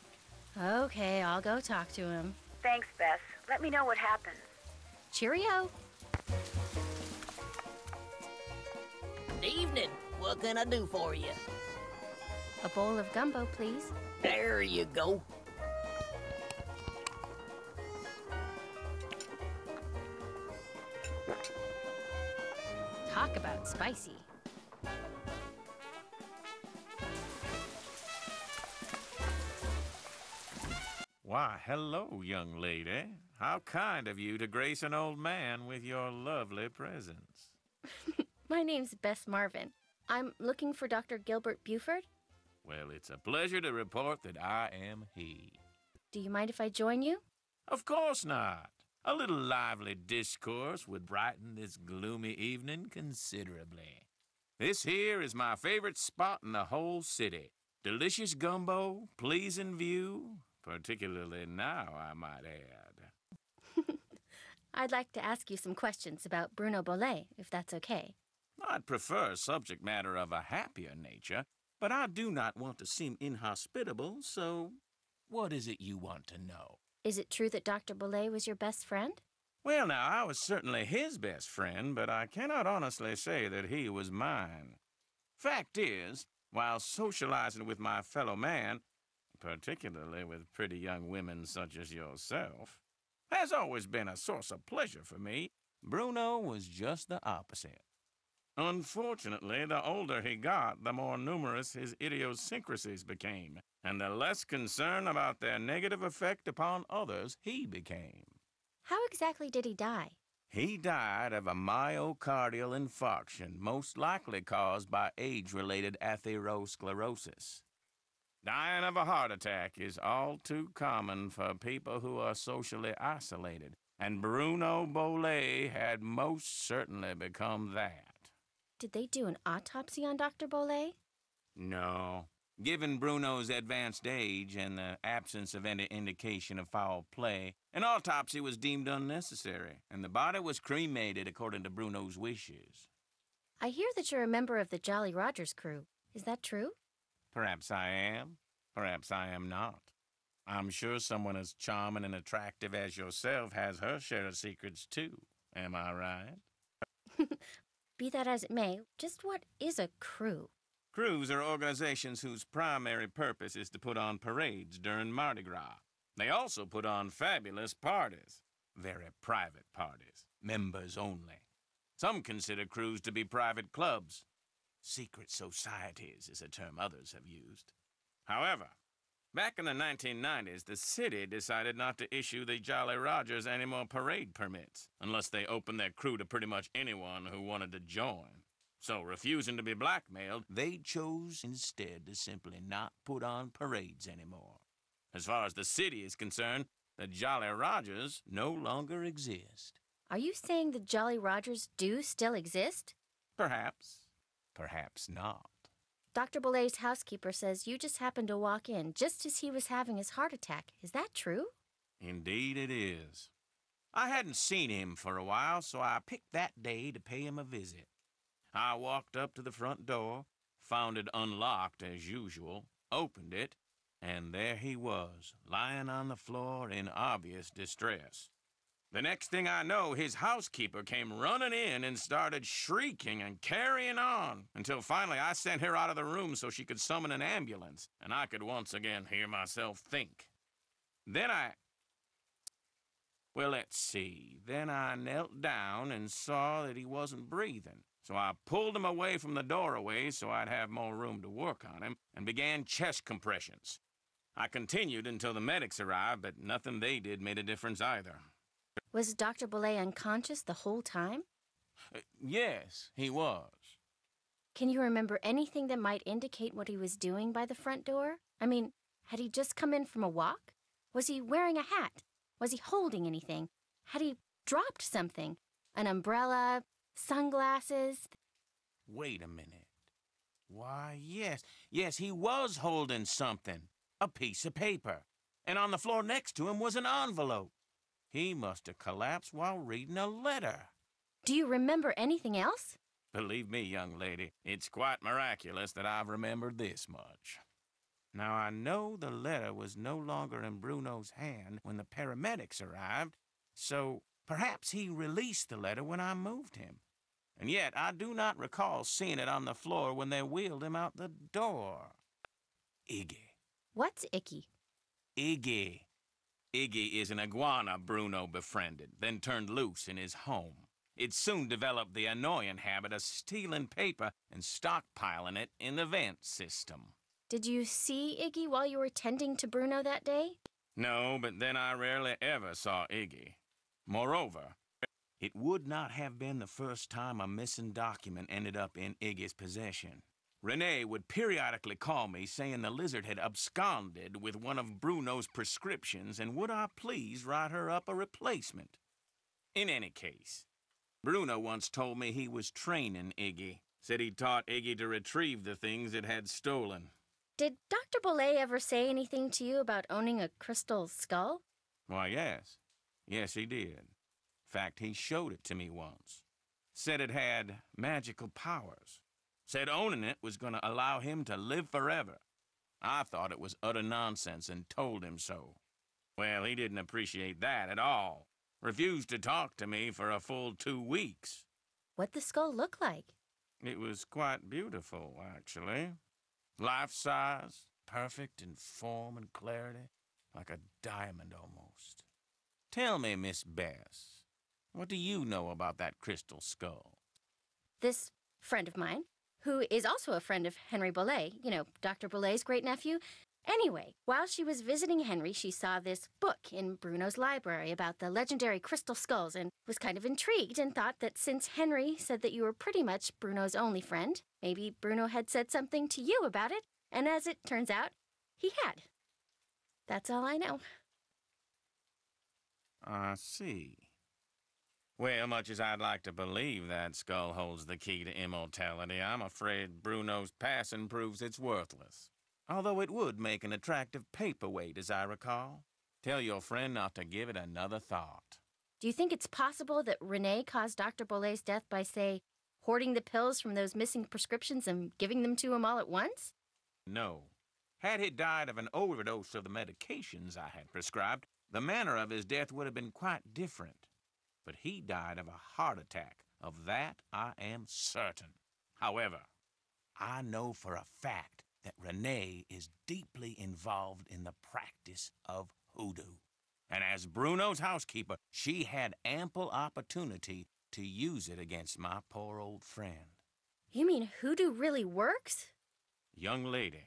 Okay, I'll go talk to him. Thanks, Bess. Let me know what happens. Cheerio. Good evening. What can I do for you? A bowl of gumbo, please. There you go. Talk about spicy. Why, hello, young lady. How kind of you to grace an old man with your lovely presence. My name's Bess Marvin. I'm looking for Dr. Gilbert Buford. Well, it's a pleasure to report that I am he. Do you mind if I join you? Of course not. A little lively discourse would brighten this gloomy evening considerably. This here is my favorite spot in the whole city. Delicious gumbo, pleasing view, particularly now, I might add. I'd like to ask you some questions about Bruno Bolet, if that's okay. I'd prefer subject matter of a happier nature, but I do not want to seem inhospitable, so what is it you want to know? Is it true that Dr. Bolet was your best friend? Well, now, I was certainly his best friend, but I cannot honestly say that he was mine. Fact is, while socializing with my fellow man, particularly with pretty young women such as yourself, has always been a source of pleasure for me, Bruno was just the opposite. Unfortunately, the older he got, the more numerous his idiosyncrasies became, and the less concerned about their negative effect upon others he became. How exactly did he die? He died of a myocardial infarction, most likely caused by age-related atherosclerosis. Dying of a heart attack is all too common for people who are socially isolated, and Bruno Bollet had most certainly become that. Did they do an autopsy on Dr. Bollet? No. Given Bruno's advanced age and the absence of any indication of foul play, an autopsy was deemed unnecessary, and the body was cremated according to Bruno's wishes. I hear that you're a member of the Jolly Rogers crew. Is that true? Perhaps I am. Perhaps I am not. I'm sure someone as charming and attractive as yourself has her share of secrets, too. Am I right? Be that as it may, just what is a crew? Crews are organizations whose primary purpose is to put on parades during Mardi Gras. They also put on fabulous parties. Very private parties. Members only. Some consider crews to be private clubs. Secret societies is a term others have used. However, back in the 1990s, the city decided not to issue the Jolly Rogers any more parade permits, unless they opened their crew to pretty much anyone who wanted to join. So, refusing to be blackmailed, they chose instead to simply not put on parades anymore. As far as the city is concerned, the Jolly Rogers no longer exist. Are you saying the Jolly Rogers do still exist? Perhaps. Perhaps not. Dr. Bollet's housekeeper says you just happened to walk in just as he was having his heart attack. Is that true? Indeed it is. I hadn't seen him for a while, so I picked that day to pay him a visit. I walked up to the front door, found it unlocked as usual, opened it, and there he was, lying on the floor in obvious distress. The next thing I know, his housekeeper came running in and started shrieking and carrying on, until finally I sent her out of the room so she could summon an ambulance, and I could once again hear myself think. Well, let's see. Then I knelt down and saw that he wasn't breathing. So I pulled him away from the doorway so I'd have more room to work on him and began chest compressions. I continued until the medics arrived, but nothing they did made a difference either. Was Dr. Bollet unconscious the whole time? Yes, he was. Can you remember anything that might indicate what he was doing by the front door? I mean, had he just come in from a walk? Was he wearing a hat? Was he holding anything? Had he dropped something? An umbrella? Sunglasses? Wait a minute. Why, yes. Yes, he was holding something. A piece of paper. And on the floor next to him was an envelope. He must have collapsed while reading a letter. Do you remember anything else? Believe me, young lady, it's quite miraculous that I've remembered this much. Now, I know the letter was no longer in Bruno's hand when the paramedics arrived, so perhaps he released the letter when I moved him. And yet, I do not recall seeing it on the floor when they wheeled him out the door. Iggy. What's Icky? Iggy. Iggy is an iguana Bruno befriended, then turned loose in his home. It soon developed the annoying habit of stealing paper and stockpiling it in the vent system. Did you see Iggy while you were tending to Bruno that day? No, but then I rarely ever saw Iggy. Moreover, it would not have been the first time a missing document ended up in Iggy's possession. Renee would periodically call me saying the lizard had absconded with one of Bruno's prescriptions and would I please write her up a replacement. In any case, Bruno once told me he was training Iggy, said he taught Iggy to retrieve the things it had stolen. Did Dr. Bollet ever say anything to you about owning a crystal skull? Why, yes. Yes, he did. In fact, he showed it to me once. Said it had magical powers. Said owning it was going to allow him to live forever. I thought it was utter nonsense and told him so. Well, he didn't appreciate that at all. Refused to talk to me for a full 2 weeks. What'd the skull look like? It was quite beautiful, actually. Life-size, perfect in form and clarity, like a diamond almost. Tell me, Miss Bess, what do you know about that crystal skull? This friend of mine, who is also a friend of Henry Bollet, you know, Dr. Bollet's great-nephew, Anyway, while she was visiting Henry, she saw this book in Bruno's library about the legendary crystal skulls and was kind of intrigued and thought that since Henry said that you were pretty much Bruno's only friend, maybe Bruno had said something to you about it, and as it turns out, he had. That's all I know. I see. Well, much as I'd like to believe that skull holds the key to immortality, I'm afraid Bruno's passing proves it's worthless. Although it would make an attractive paperweight, as I recall. Tell your friend not to give it another thought. Do you think it's possible that Renee caused Dr. Bolet's death by, say, hoarding the pills from those missing prescriptions and giving them to him all at once? No. Had he died of an overdose of the medications I had prescribed, the manner of his death would have been quite different. But he died of a heart attack. Of that I am certain. However, I know for a fact that Renee is deeply involved in the practice of hoodoo. And as Bruno's housekeeper, she had ample opportunity to use it against my poor old friend. You mean hoodoo really works? Young lady,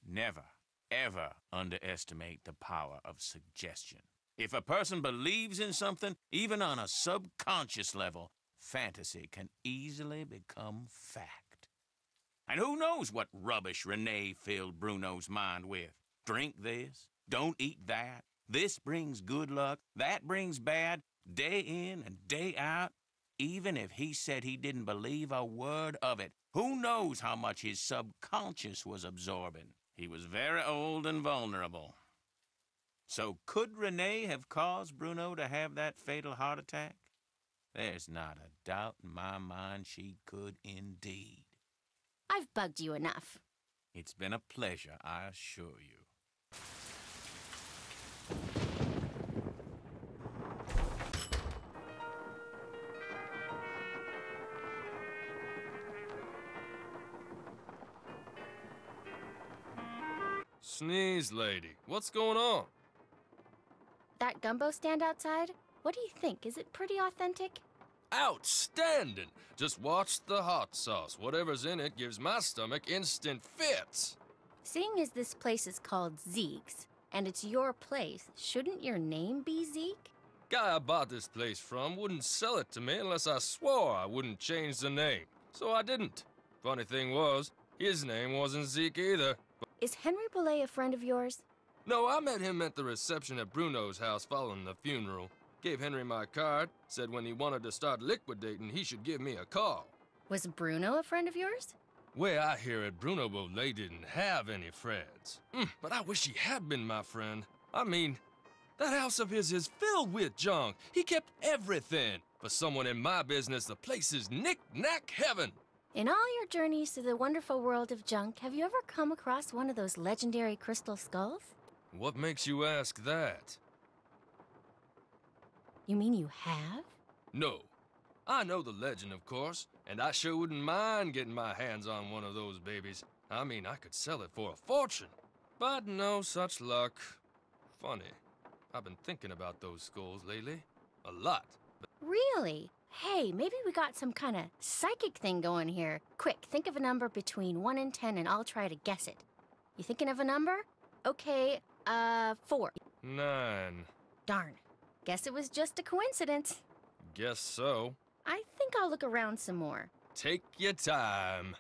never, ever underestimate the power of suggestion. If a person believes in something, even on a subconscious level, fantasy can easily become fact. And who knows what rubbish Renee filled Bruno's mind with? Drink this, don't eat that. This brings good luck, that brings bad, day in and day out. Even if he said he didn't believe a word of it, who knows how much his subconscious was absorbing? He was very old and vulnerable. So could Renee have caused Bruno to have that fatal heart attack? There's not a doubt in my mind she could indeed. I've bugged you enough. It's been a pleasure, I assure you. Sneeze, lady. What's going on? That gumbo stand outside? What do you think? Is it pretty authentic? Outstanding! Just watch the hot sauce. Whatever's in it gives my stomach instant fits. Seeing as this place is called Zeke's, and it's your place, shouldn't your name be Zeke? Guy I bought this place from wouldn't sell it to me unless I swore I wouldn't change the name. So I didn't. Funny thing was, his name wasn't Zeke either. Is Henry Bolet a friend of yours? No, I met him at the reception at Bruno's house following the funeral. Gave Henry my card, said when he wanted to start liquidating, he should give me a call. Was Bruno a friend of yours? Way I hear it, Bruno Bolet didn't have any friends. But I wish he had been my friend. I mean, that house of his is filled with junk. He kept everything. For someone in my business, the place is knick-knack heaven. In all your journeys through the wonderful world of junk, have you ever come across one of those legendary crystal skulls? What makes you ask that? You mean you have? No. I know the legend, of course, and I sure wouldn't mind getting my hands on one of those babies. I mean, I could sell it for a fortune. But no such luck. Funny. I've been thinking about those skulls lately. A lot. Really? Hey, maybe we got some kind of psychic thing going here. Quick, think of a number between 1 and 10 and I'll try to guess it. You thinking of a number? Okay, 4. 9. Darn. Guess it was just a coincidence. Guess so. I think I'll look around some more. Take your time.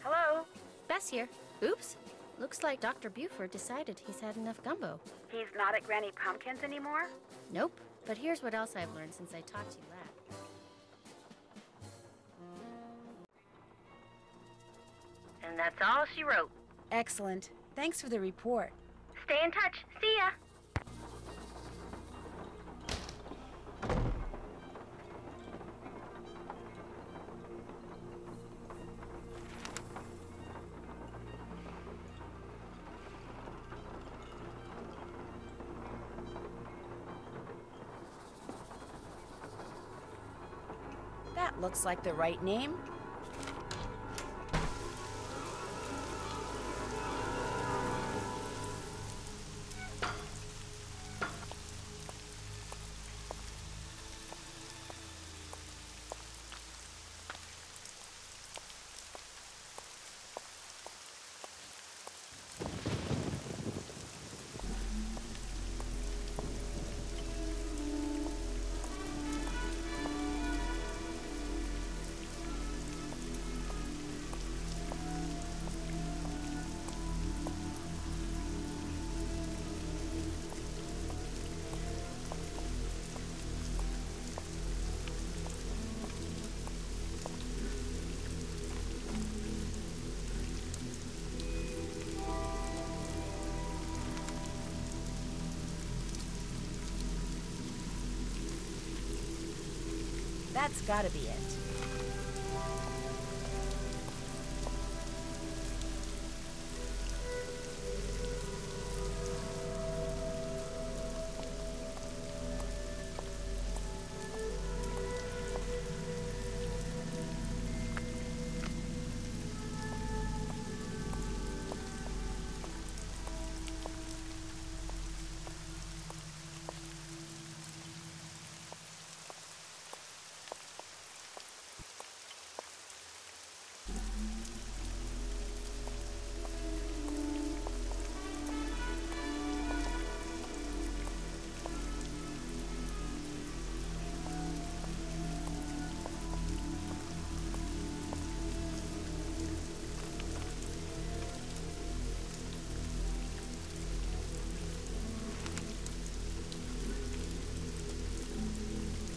Hello? Bess here. Oops. Looks like Dr. Buford decided he's had enough gumbo. He's not at Granny Pumpkin's anymore? Nope. But here's what else I've learned since I talked to you last. And that's all she wrote. Excellent. Thanks for the report. Stay in touch. See ya. That looks like the right name. That's gotta be it.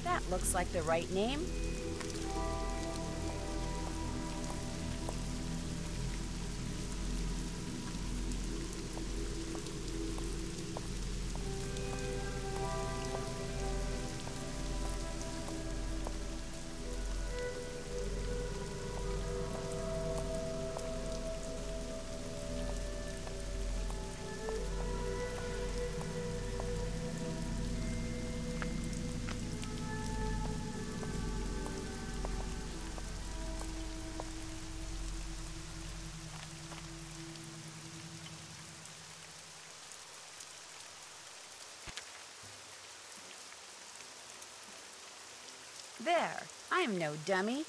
That looks like the right name. There, I'm no dummy.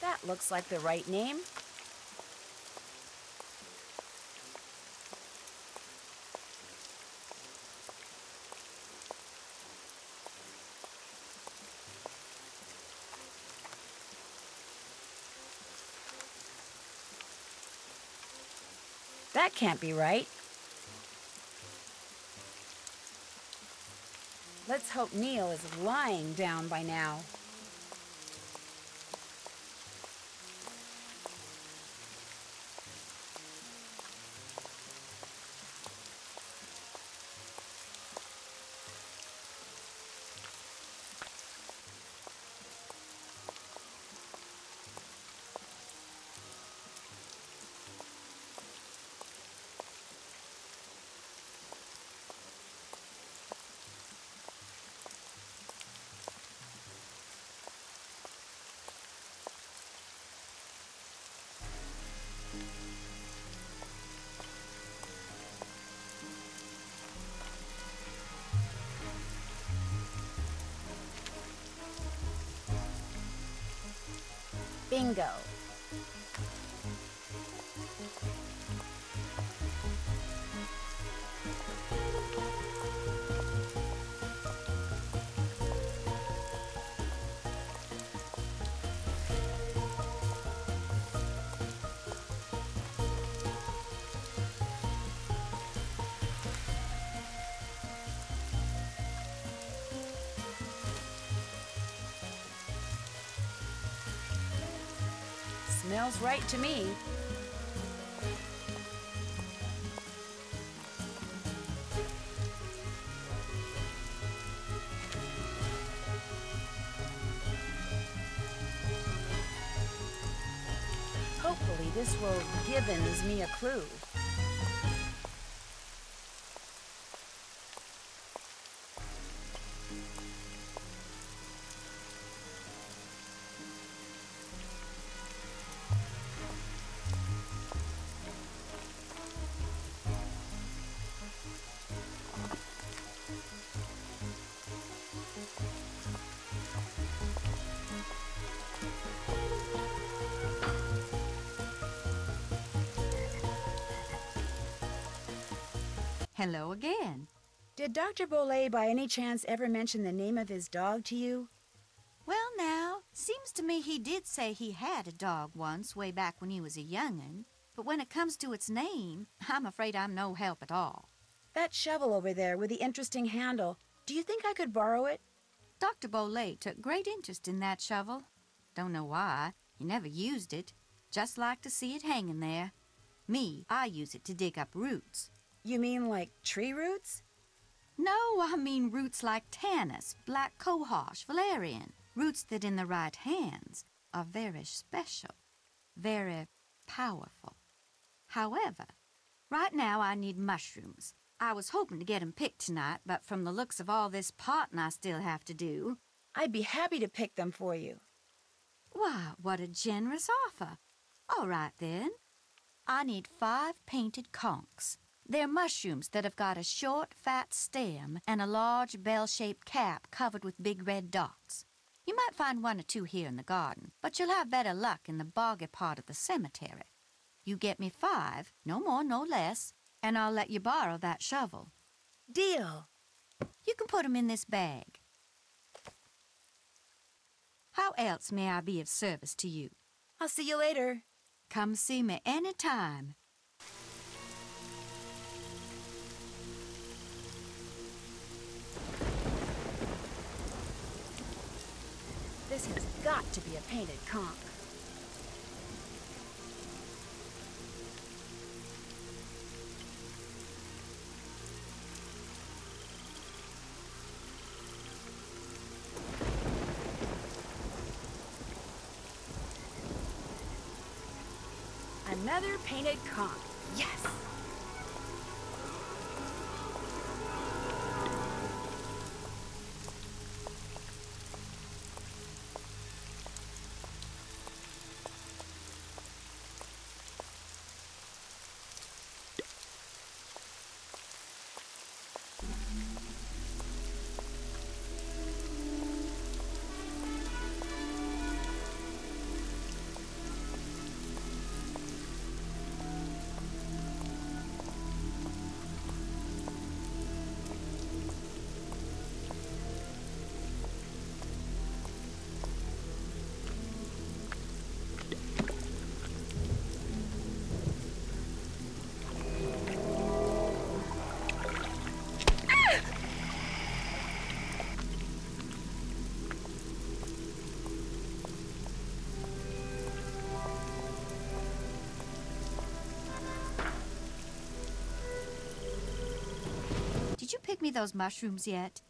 That looks like the right name. That can't be right. Let's hope Neil is lying down by now. Bingo. Smells right to me. Hopefully this will Gibbons me a clue. Hello again. Did Dr. Bollet by any chance ever mention the name of his dog to you? Well, now, seems to me he did say he had a dog once, way back when he was a young'un. But when it comes to its name, I'm afraid I'm no help at all. That shovel over there with the interesting handle, do you think I could borrow it? Dr. Bollet took great interest in that shovel. Don't know why. He never used it. Just like to see it hanging there. Me, I use it to dig up roots. You mean like tree roots? No, I mean roots like tannus, black cohosh, valerian. Roots that in the right hands are very special, very powerful. However, right now I need mushrooms. I was hoping to get 'em picked tonight, but from the looks of all this potting I still have to do... I'd be happy to pick them for you. Why, what a generous offer. All right, then. I need 5 painted conchs. They're mushrooms that have got a short, fat stem and a large bell-shaped cap covered with big red dots. You might find 1 or 2 here in the garden, but you'll have better luck in the boggy part of the cemetery. You get me 5, no more, no less, and I'll let you borrow that shovel. Deal. You can put 'em in this bag. How else may I be of service to you? I'll see you later. Come see me any time. This has got to be a painted conch. Another painted conch. Yes! Did you pick me those mushrooms yet?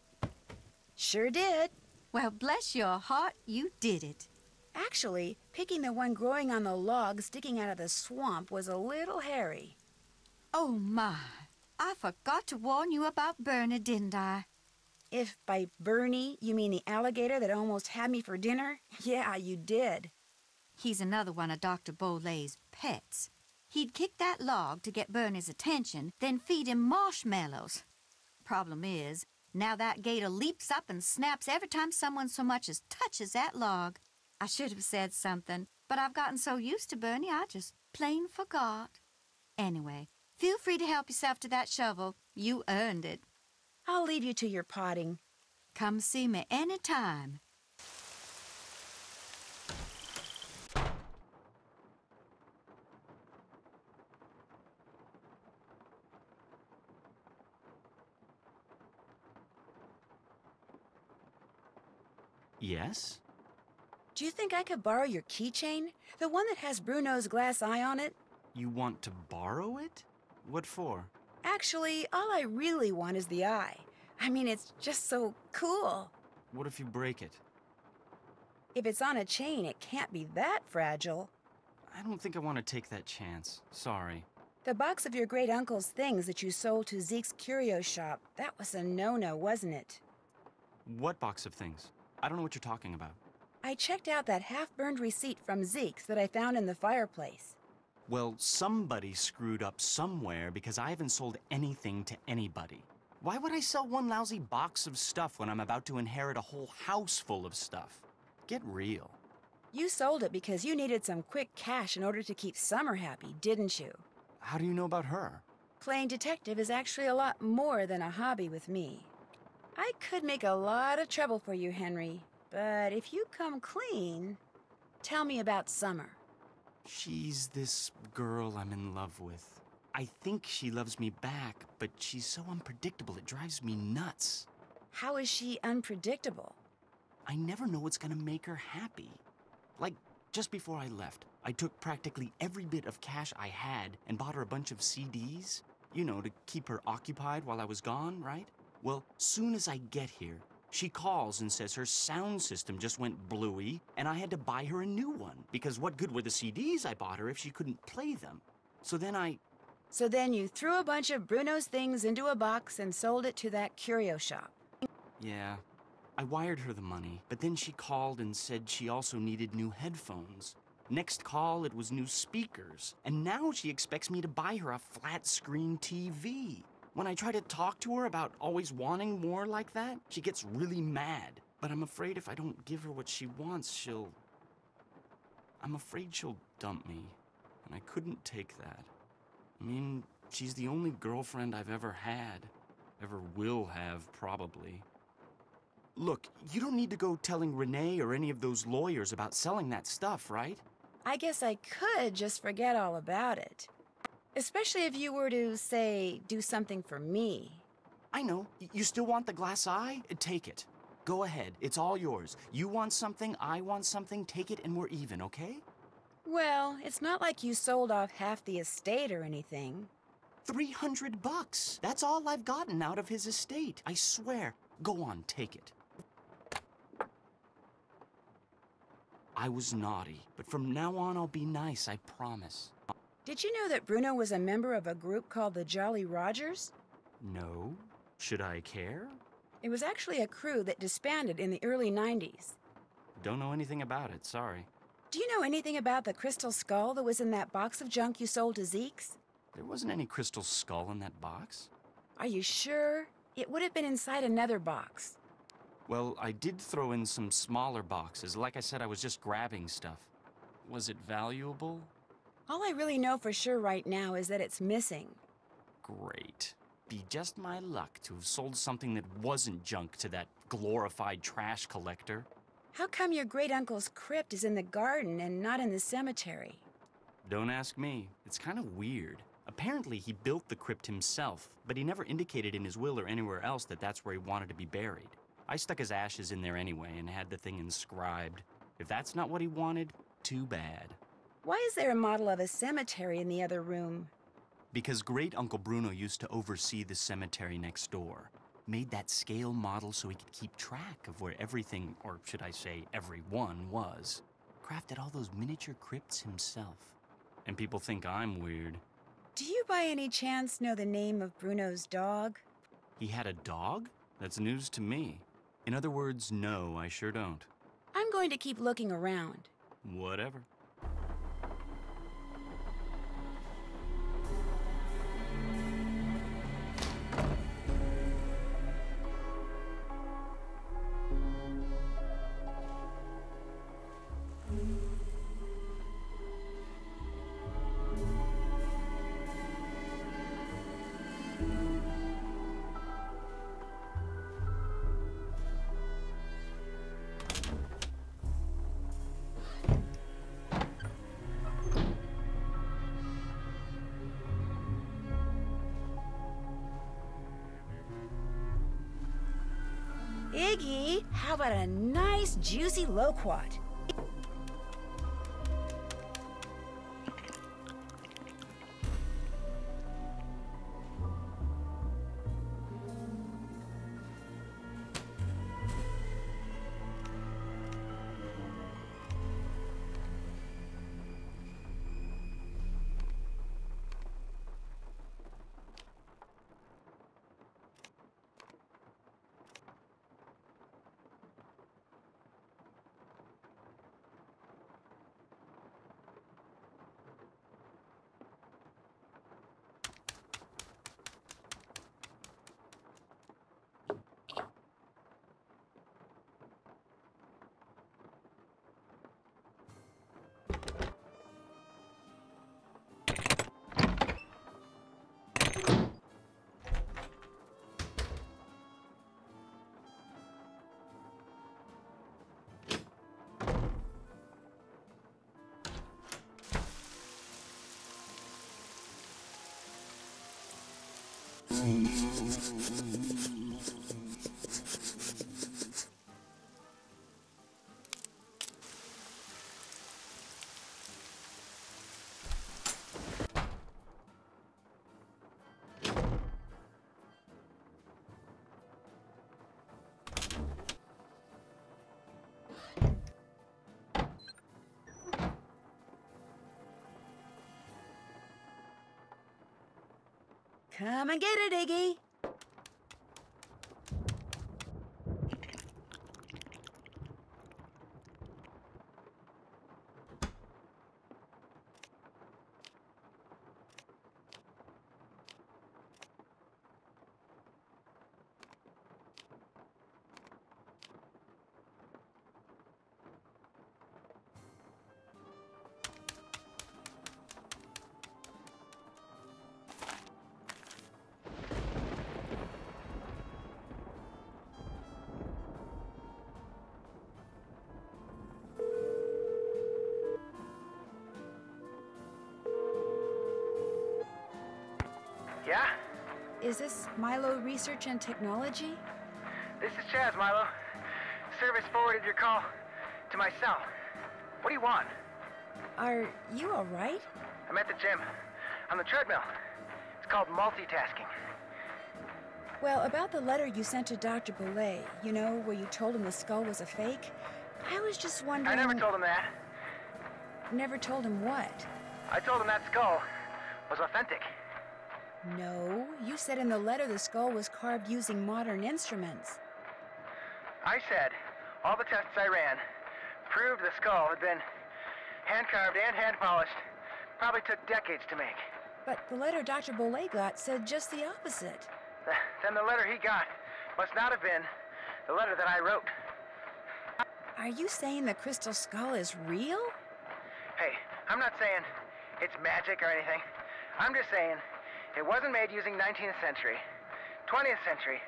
Sure did. Well, bless your heart, you did it. Actually, picking the one growing on the log sticking out of the swamp was a little hairy. Oh, my. I forgot to warn you about Bernie, didn't I? If by Bernie you mean the alligator that almost had me for dinner, yeah, you did. He's another one of Dr. Bollet's pets. He'd kick that log to get Bernie's attention, then feed him marshmallows. Problem is, now that gator leaps up and snaps every time someone so much as touches that log. I should have said something, but I've gotten so used to Bernie, I just plain forgot. Anyway, feel free to help yourself to that shovel. You earned it. I'll leave you to your potting. Come see me any time. Yes? Do you think I could borrow your keychain? The one that has Bruno's glass eye on it? You want to borrow it? What for? Actually, all I really want is the eye. I mean, it's just so cool. What if you break it? If it's on a chain, it can't be that fragile. I don't think I want to take that chance. Sorry. The box of your great-uncle's things that you sold to Zeke's curio shop, that was a no-no, wasn't it? What box of things? I don't know what you're talking about. I checked out that half-burned receipt from Zeke's that I found in the fireplace. Well, somebody screwed up somewhere because I haven't sold anything to anybody. Why would I sell one lousy box of stuff when I'm about to inherit a whole house full of stuff? Get real. You sold it because you needed some quick cash in order to keep Summer happy, didn't you? How do you know about her? Playing detective is actually a lot more than a hobby with me. I could make a lot of trouble for you, Henry, but if you come clean, tell me about Summer. She's this girl I'm in love with. I think she loves me back, but she's so unpredictable it drives me nuts. How is she unpredictable? I never know what's gonna make her happy. Like, just before I left, I took practically every bit of cash I had and bought her a bunch of CDs. You know, to keep her occupied while I was gone, right? Well, soon as I get here, she calls and says her sound system just went bluey, and I had to buy her a new one, because what good were the CDs I bought her if she couldn't play them? So then you threw a bunch of Bruno's things into a box and sold it to that curio shop. Yeah, I wired her the money, but then she called and said she also needed new headphones. Next call, it was new speakers, and now she expects me to buy her a flat-screen TV. When I try to talk to her about always wanting more like that, she gets really mad. But I'm afraid if I don't give her what she wants, I'm afraid she'll dump me, and I couldn't take that. I mean, she's the only girlfriend I've ever had. Ever will have, probably. Look, you don't need to go telling Renee or any of those lawyers about selling that stuff, right? I guess I could just forget all about it. Especially if you were to, say, do something for me. I know. You still want the glass eye? Take it. Go ahead. It's all yours. You want something, I want something, take it and we're even, okay? Well, it's not like you sold off half the estate or anything. $300. That's all I've gotten out of his estate. I swear. Go on, take it. I was naughty, but from now on I'll be nice, I promise. Did you know that Bruno was a member of a group called the Jolly Rogers? No. Should I care? It was actually a crew that disbanded in the early 90s. Don't know anything about it, sorry. Do you know anything about the crystal skull that was in that box of junk you sold to Zeke's? There wasn't any crystal skull in that box. Are you sure? It would have been inside another box. Well, I did throw in some smaller boxes. Like I said, I was just grabbing stuff. Was it valuable? All I really know for sure right now is that it's missing. Great. Be just my luck to have sold something that wasn't junk to that glorified trash collector. How come your great-uncle's crypt is in the garden and not in the cemetery? Don't ask me. It's kind of weird. Apparently, he built the crypt himself, but he never indicated in his will or anywhere else that that's where he wanted to be buried. I stuck his ashes in there anyway and had the thing inscribed. If that's not what he wanted, too bad. Why is there a model of a cemetery in the other room? Because Great-Uncle Bruno used to oversee the cemetery next door. Made that scale model so he could keep track of where everything, or should I say everyone, was. Crafted all those miniature crypts himself. And people think I'm weird. Do you by any chance know the name of Bruno's dog? He had a dog? That's news to me. In other words, no, I sure don't. I'm going to keep looking around. Whatever. Iggy, how about a nice, juicy loquat? Come and get it, Iggy. Yeah? Is this Milo Research and Technology? This is Chaz, Milo. Service forwarded your call to my cell. What do you want? Are you all right? I'm at the gym. On the treadmill. It's called multitasking. Well, about the letter you sent to Dr. Boulay, you know, where you told him the skull was a fake, I was just wondering... I never told him that. Never told him what? I told him that skull was authentic. No, you said in the letter the skull was carved using modern instruments. I said all the tests I ran proved the skull had been hand-carved and hand-polished. Probably took decades to make. But the letter Dr. Boulay got said just the opposite. Then the letter he got must not have been the letter that I wrote. Are you saying the crystal skull is real? Hey, I'm not saying it's magic or anything. I'm just saying it wasn't made using 19th century, 20th century,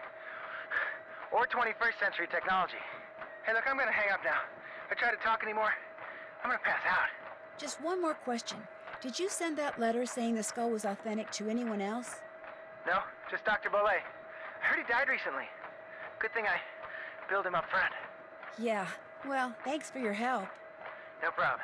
or 21st century technology. Hey, look, I'm gonna hang up now. If I try to talk anymore, I'm gonna pass out. Just one more question. Did you send that letter saying the skull was authentic to anyone else? No, just Dr. Boulay. I heard he died recently. Good thing I billed him up front. Yeah, well, thanks for your help. No problem.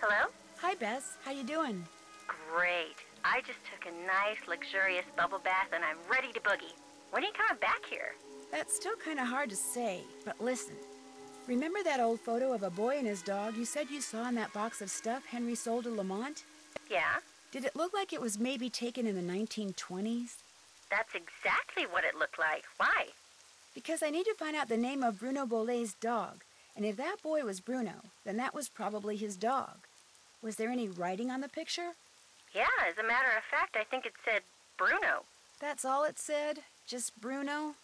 Hello? Hi, Bess. How you doing? Great. I just took a nice, luxurious bubble bath and I'm ready to boogie. When are you coming back here? That's still kind of hard to say, but listen. Remember that old photo of a boy and his dog you said you saw in that box of stuff Henry sold to Lamont? Yeah? Did it look like it was maybe taken in the 1920s? That's exactly what it looked like. Why? Because I need to find out the name of Bruno Boulez's dog. And if that boy was Bruno, then that was probably his dog. Was there any writing on the picture? Yeah, as a matter of fact, I think it said Bruno. That's all it said? Just Bruno?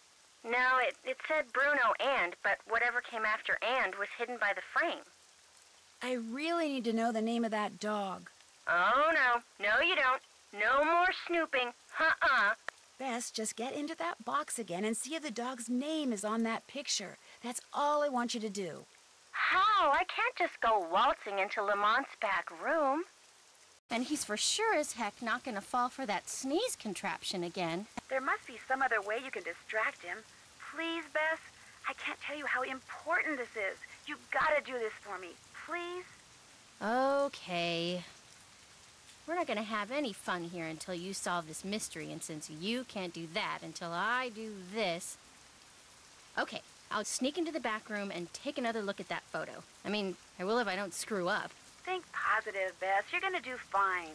No, it said Bruno but whatever came after and was hidden by the frame. I really need to know the name of that dog. Oh, no. No, you don't. No more snooping. Bess, just get into that box again and see if the dog's name is on that picture. That's all I want you to do. How? I can't just go waltzing into Lamont's back room. And he's for sure as heck not gonna fall for that sneeze contraption again. There must be some other way you can distract him. Please, Bess? I can't tell you how important this is. You've gotta do this for me. Please? Okay. We're not gonna have any fun here until you solve this mystery, and since you can't do that until I do this... Okay, I'll sneak into the back room and take another look at that photo. I mean, I will if I don't screw up. Think positive, Bess. You're gonna do fine.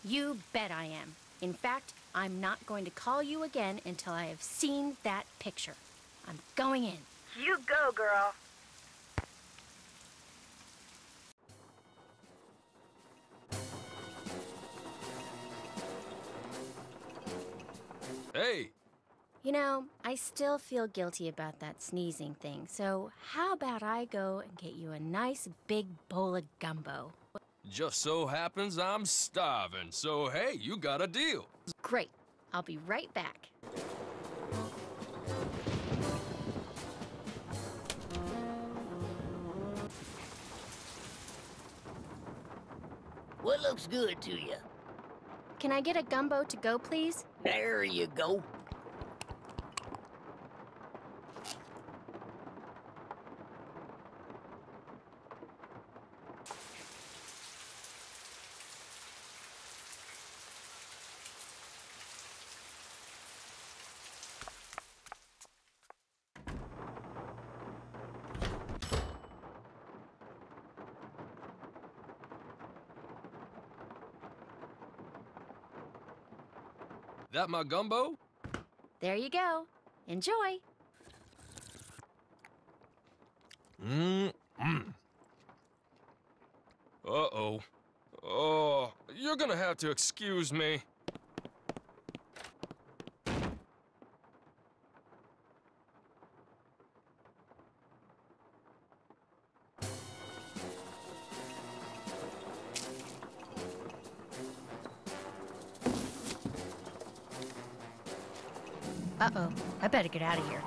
You bet I am. In fact, I'm not going to call you again until I have seen that picture. I'm going in. You go, girl. Hey! You know, I still feel guilty about that sneezing thing, so how about I go and get you a nice big bowl of gumbo? Just so happens I'm starving, so hey, you got a deal. Great. I'll be right back. What looks good to you? Can I get a gumbo to go, please? There you go. That my gumbo? There you go. Enjoy. Uh-oh. Oh, you're gonna have to excuse me. Uh-oh. I better get out of here.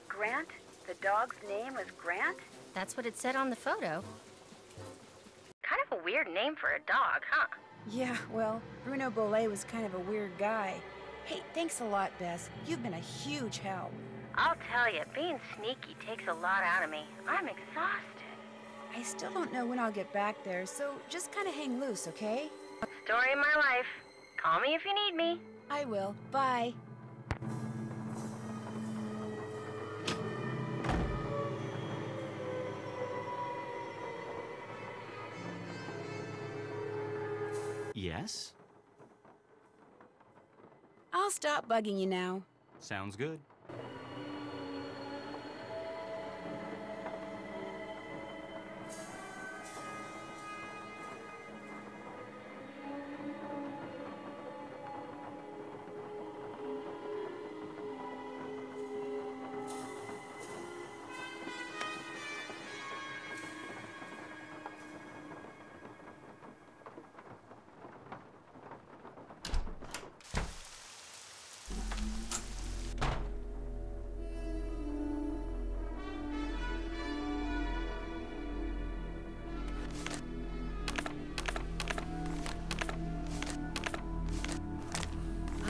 Grant? The dog's name was Grant? That's what it said on the photo. Kind of a weird name for a dog, huh? Yeah, well, Bruno Bollet was kind of a weird guy. Hey, thanks a lot, Bess. You've been a huge help. I'll tell you, being sneaky takes a lot out of me. I'm exhausted. I still don't know when I'll get back there, so just kind of hang loose, okay? Story of my life. Call me if you need me. I will. Bye. Yes? I'll stop bugging you now. Sounds good.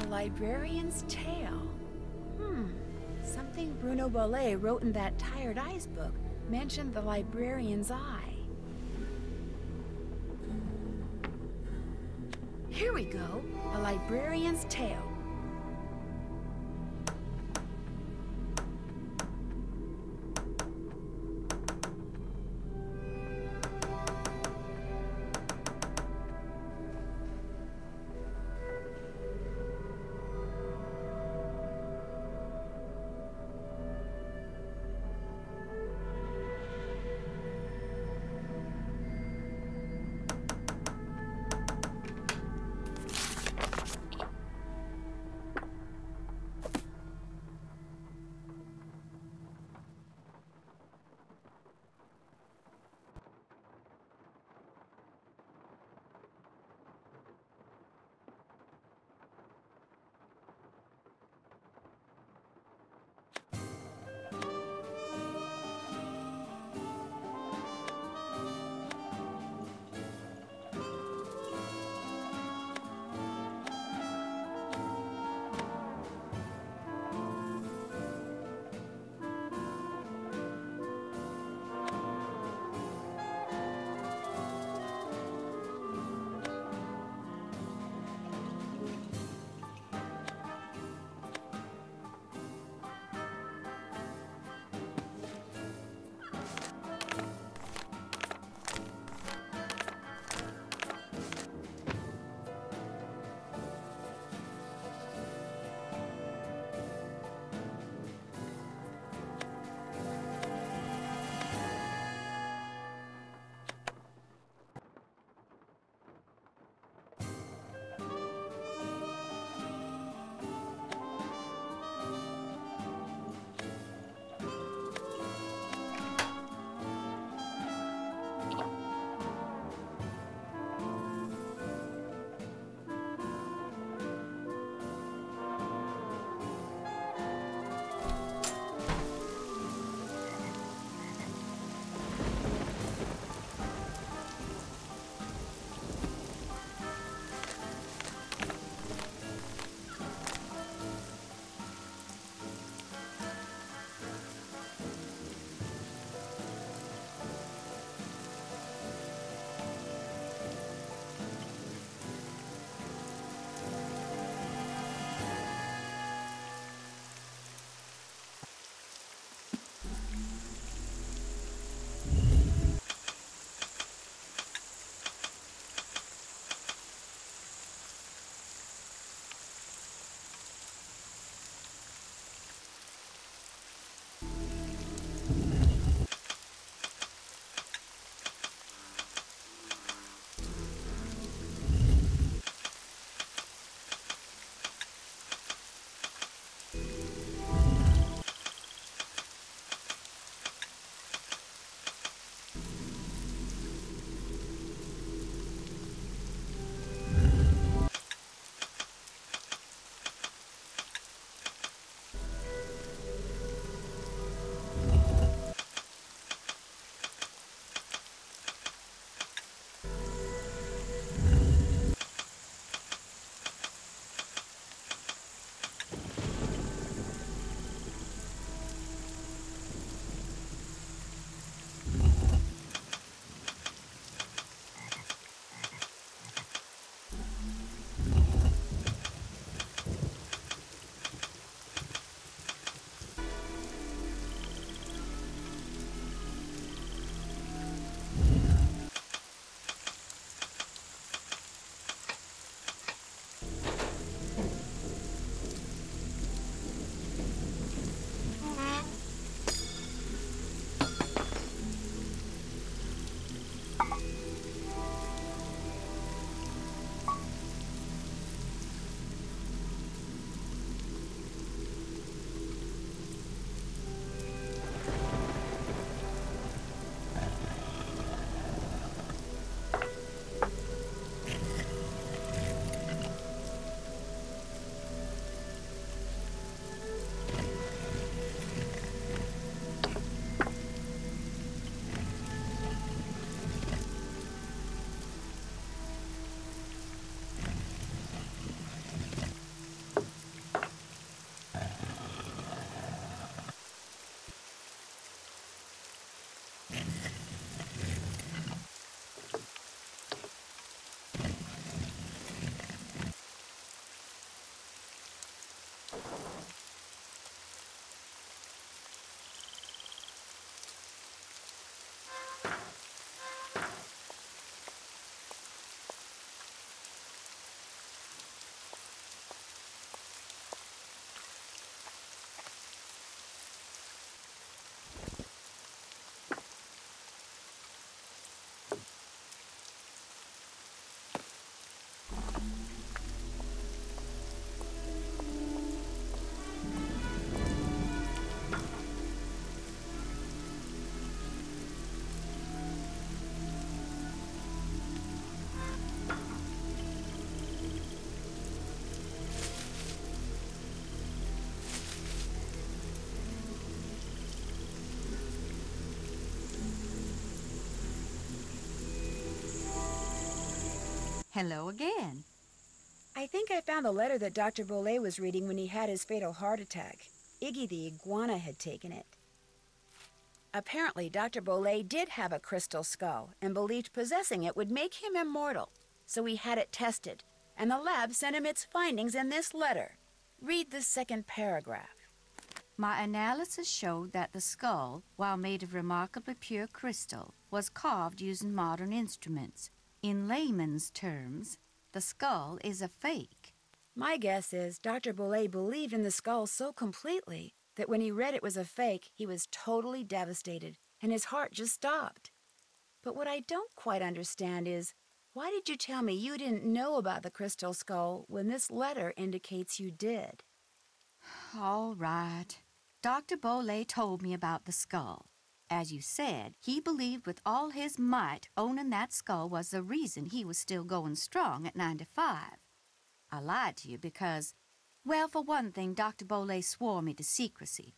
Librarian's Tale. Something Bruno Bollet wrote in that Tired Eyes book mentioned the librarian's eye. Here we go. A Librarian's Tale. Hello again. I think I found the letter that Dr. Bolet was reading when he had his fatal heart attack. Iggy the iguana had taken it. Apparently, Dr. Bolet did have a crystal skull and believed possessing it would make him immortal. So he had it tested, and the lab sent him its findings in this letter. Read the second paragraph. My analysis showed that the skull, while made of remarkably pure crystal, was carved using modern instruments. In layman's terms, the skull is a fake. My guess is Dr. Bolet believed in the skull so completely that when he read it was a fake, he was totally devastated, and his heart just stopped. But what I don't quite understand is, why did you tell me you didn't know about the crystal skull when this letter indicates you did? All right. Dr. Bolet told me about the skull. As you said, he believed with all his might owning that skull was the reason he was still going strong at 95. I lied to you because, well, for one thing, Dr. Bolet swore me to secrecy.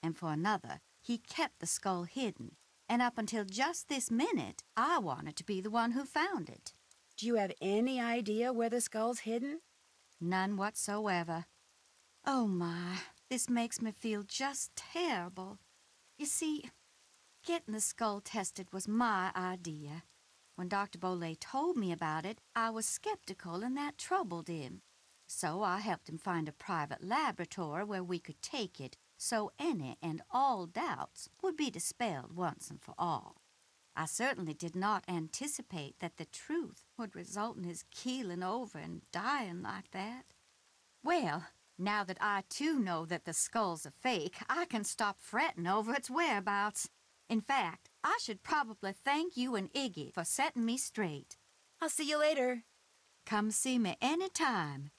And for another, he kept the skull hidden. And up until just this minute, I wanted to be the one who found it. Do you have any idea where the skull's hidden? None whatsoever. Oh, my. This makes me feel just terrible. You see, getting the skull tested was my idea. When Dr. Bolet told me about it, I was skeptical and that troubled him. So I helped him find a private laboratory where we could take it so any and all doubts would be dispelled once and for all. I certainly did not anticipate that the truth would result in his keeling over and dying like that. Well, now that I too know that the skull's a fake, I can stop fretting over its whereabouts. In fact, I should probably thank you and Iggy for setting me straight. I'll see you later. Come see me anytime.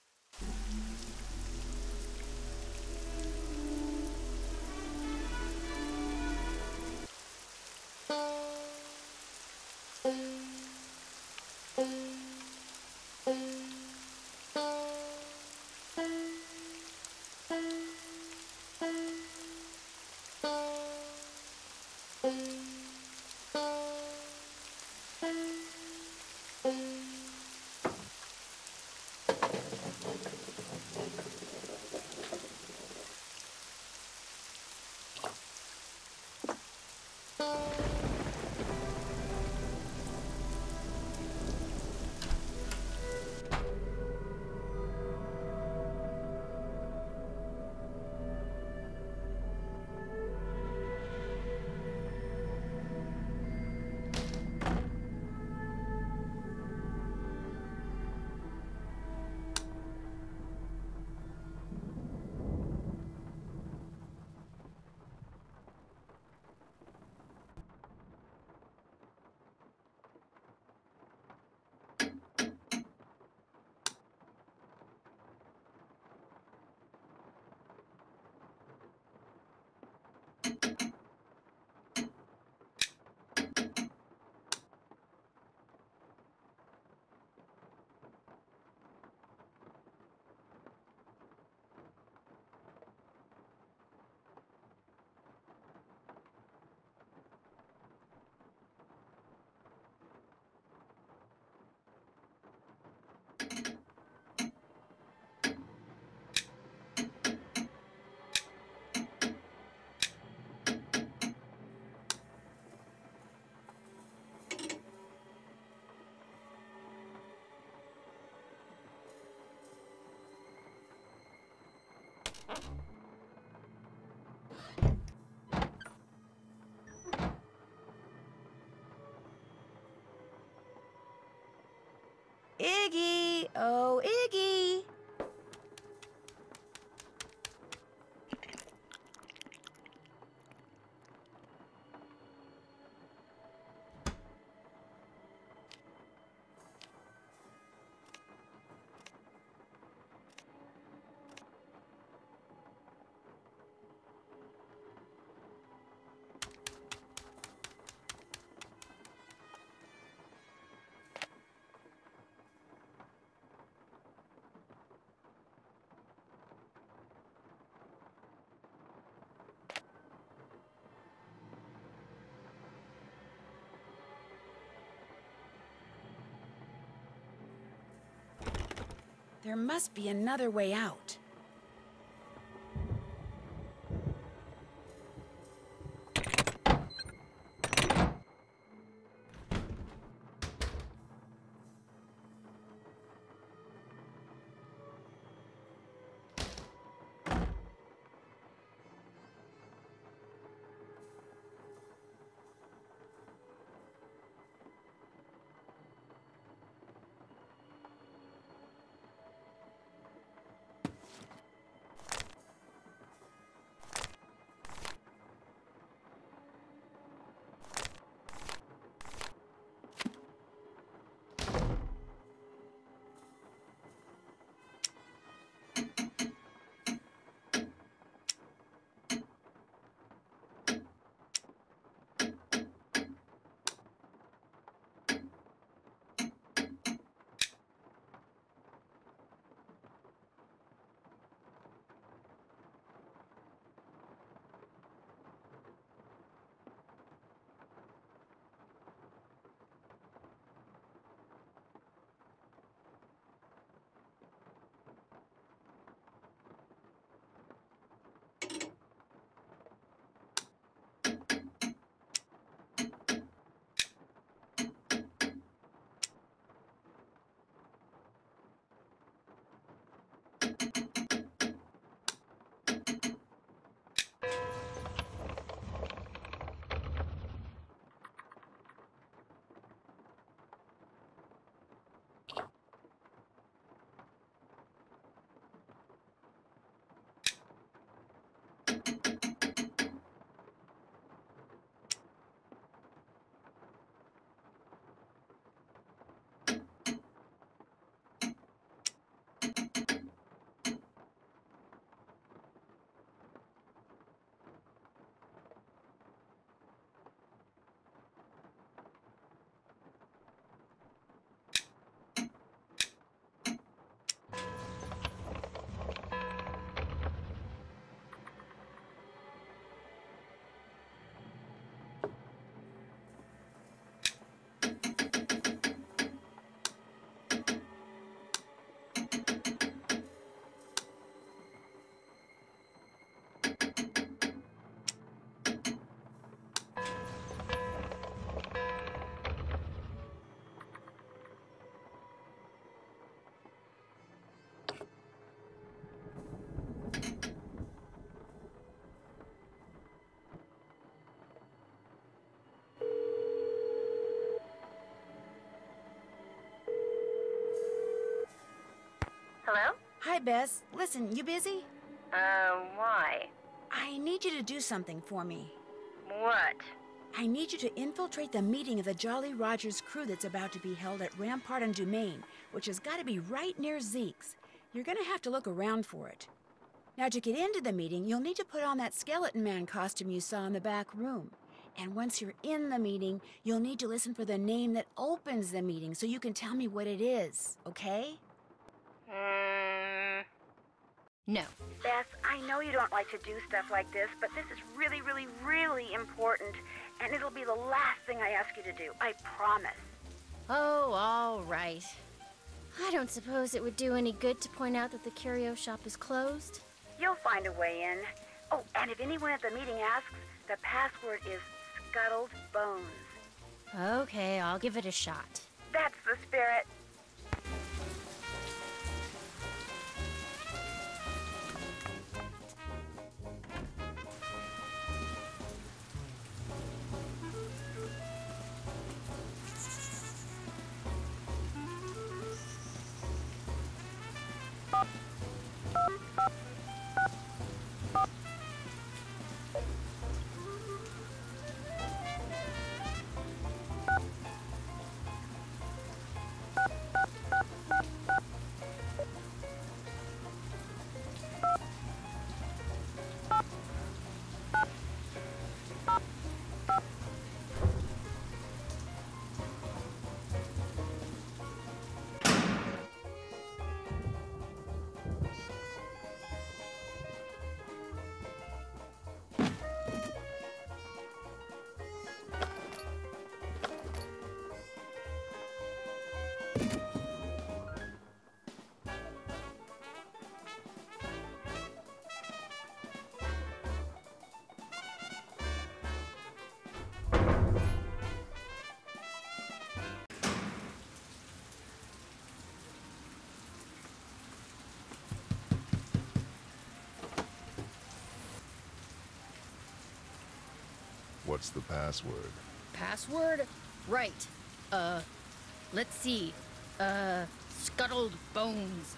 Iggy! Oh, Iggy! There must be another way out. Hello? Hi, Bess. Listen, you busy? Why? I need you to do something for me. What? I need you to infiltrate the meeting of the Jolly Rogers crew that's about to be held at Rampart and Dumaine, which has got to be right near Zeke's. You're going to have to look around for it. Now, to get into the meeting, you'll need to put on that skeleton man costume you saw in the back room. And once you're in the meeting, you'll need to listen for the name that opens the meeting so you can tell me what it is, okay? No. Beth, I know you don't like to do stuff like this, but this is really, really, really important, and it'll be the last thing I ask you to do. I promise. Oh, all right. I don't suppose it would do any good to point out that the curio shop is closed? You'll find a way in. Oh, and if anyone at the meeting asks, the password is Scuttled Bones. Okay, I'll give it a shot. That's the spirit. What's the password? Password? Right. Let's see. Scuttled bones.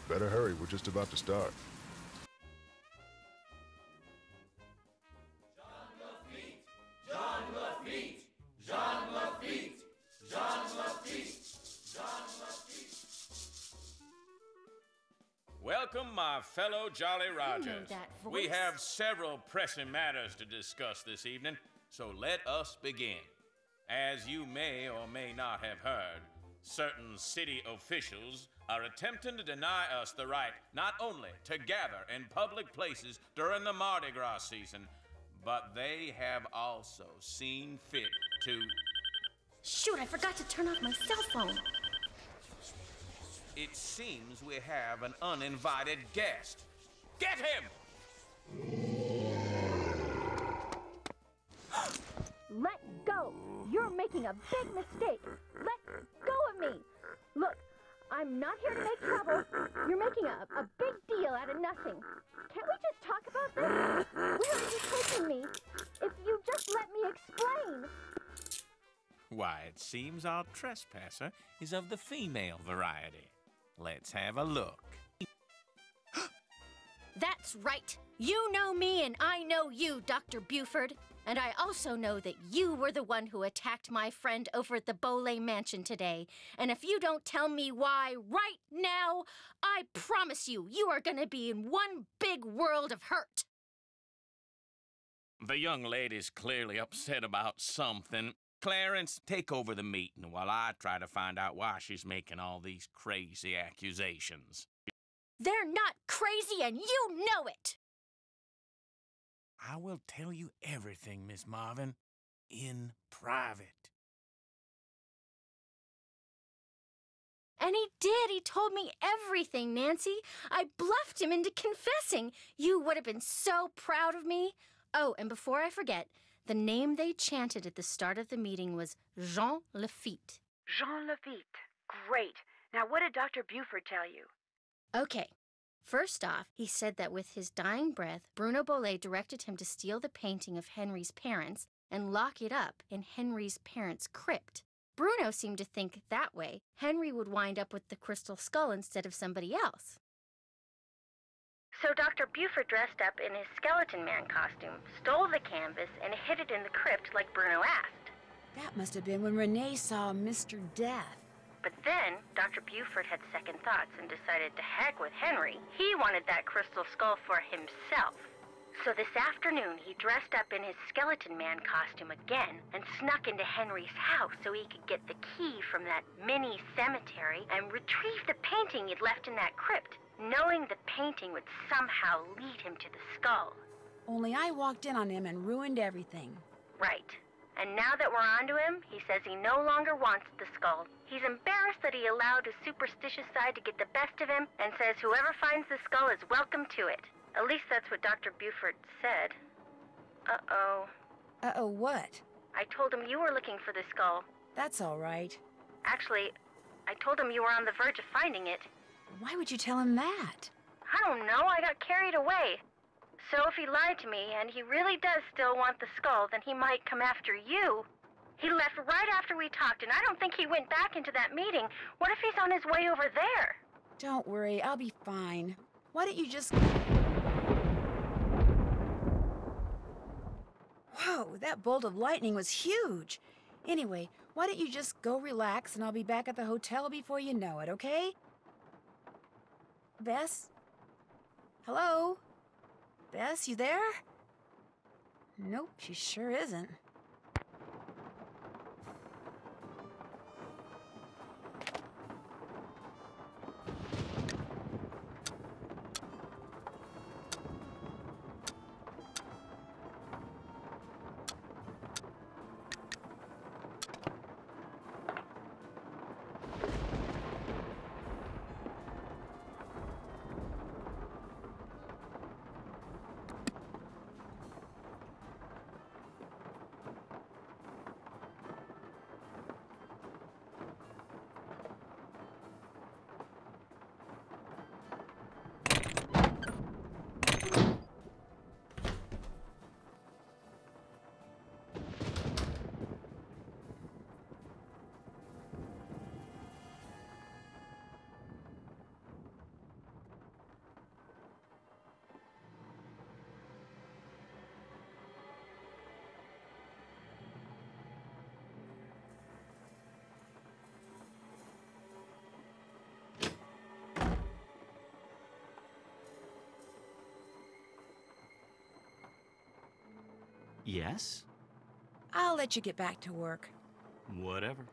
Better hurry, we're just about to start. Welcome, my fellow Jolly Rogers. that voice. We have several pressing matters to discuss this evening, so let us begin. As you may or may not have heard, certain city officials are attempting to deny us the right not only to gather in public places during the Mardi Gras season, but they have also seen fit to... Shoot, I forgot to turn off my cell phone. It seems we have an uninvited guest. Get him! Let go! You're making a big mistake! Let go of me! Look, I'm not here to make trouble. You're making a big deal out of nothing. Can't we just talk about this? Where are you taking me? If you just let me explain. Why, it seems our trespasser is of the female variety. Let's have a look. That's right. You know me and I know you, Dr. Buford. And I also know that you were the one who attacked my friend over at the Bolay Mansion today. And if you don't tell me why right now, I promise you, you are going to be in one big world of hurt. The young lady's clearly upset about something. Clarence, take over the meeting while I try to find out why she's making all these crazy accusations. They're not crazy and you know it! I will tell you everything, Miss Marvin, in private. And he did. He told me everything, Nancy. I bluffed him into confessing. You would have been so proud of me. Oh, and before I forget, the name they chanted at the start of the meeting was Jean Lafitte. Jean Lafitte. Great. Now, what did Dr. Buford tell you? Okay. First off, he said that with his dying breath, Bruno Bolay directed him to steal the painting of Henry's parents and lock it up in Henry's parents' crypt. Bruno seemed to think that way Henry would wind up with the crystal skull instead of somebody else. So Dr. Buford dressed up in his skeleton man costume, stole the canvas, and hid it in the crypt like Bruno asked. That must have been when Renee saw Mr. Death. But then, Dr. Buford had second thoughts and decided to heck with Henry. He wanted that crystal skull for himself. So this afternoon, he dressed up in his skeleton man costume again and snuck into Henry's house so he could get the key from that mini cemetery and retrieve the painting he'd left in that crypt, knowing the painting would somehow lead him to the skull. Only I walked in on him and ruined everything. Right. And now that we're onto him, he says he no longer wants the skull. He's embarrassed that he allowed his superstitious side to get the best of him and says whoever finds the skull is welcome to it. At least that's what Dr. Buford said. Uh-oh. Uh-oh what? I told him you were looking for the skull. That's all right. Actually, I told him you were on the verge of finding it. Why would you tell him that? I don't know, I got carried away. So if he lied to me, and he really does still want the skull, then he might come after you. He left right after we talked, and I don't think he went back into that meeting. What if he's on his way over there? Don't worry, I'll be fine. Why don't you just... Whoa, that bolt of lightning was huge. Anyway, why don't you just go relax, and I'll be back at the hotel before you know it, okay? Bess? Hello? Bess, you there? Nope, she sure isn't. Yes? I'll let you get back to work. Whatever.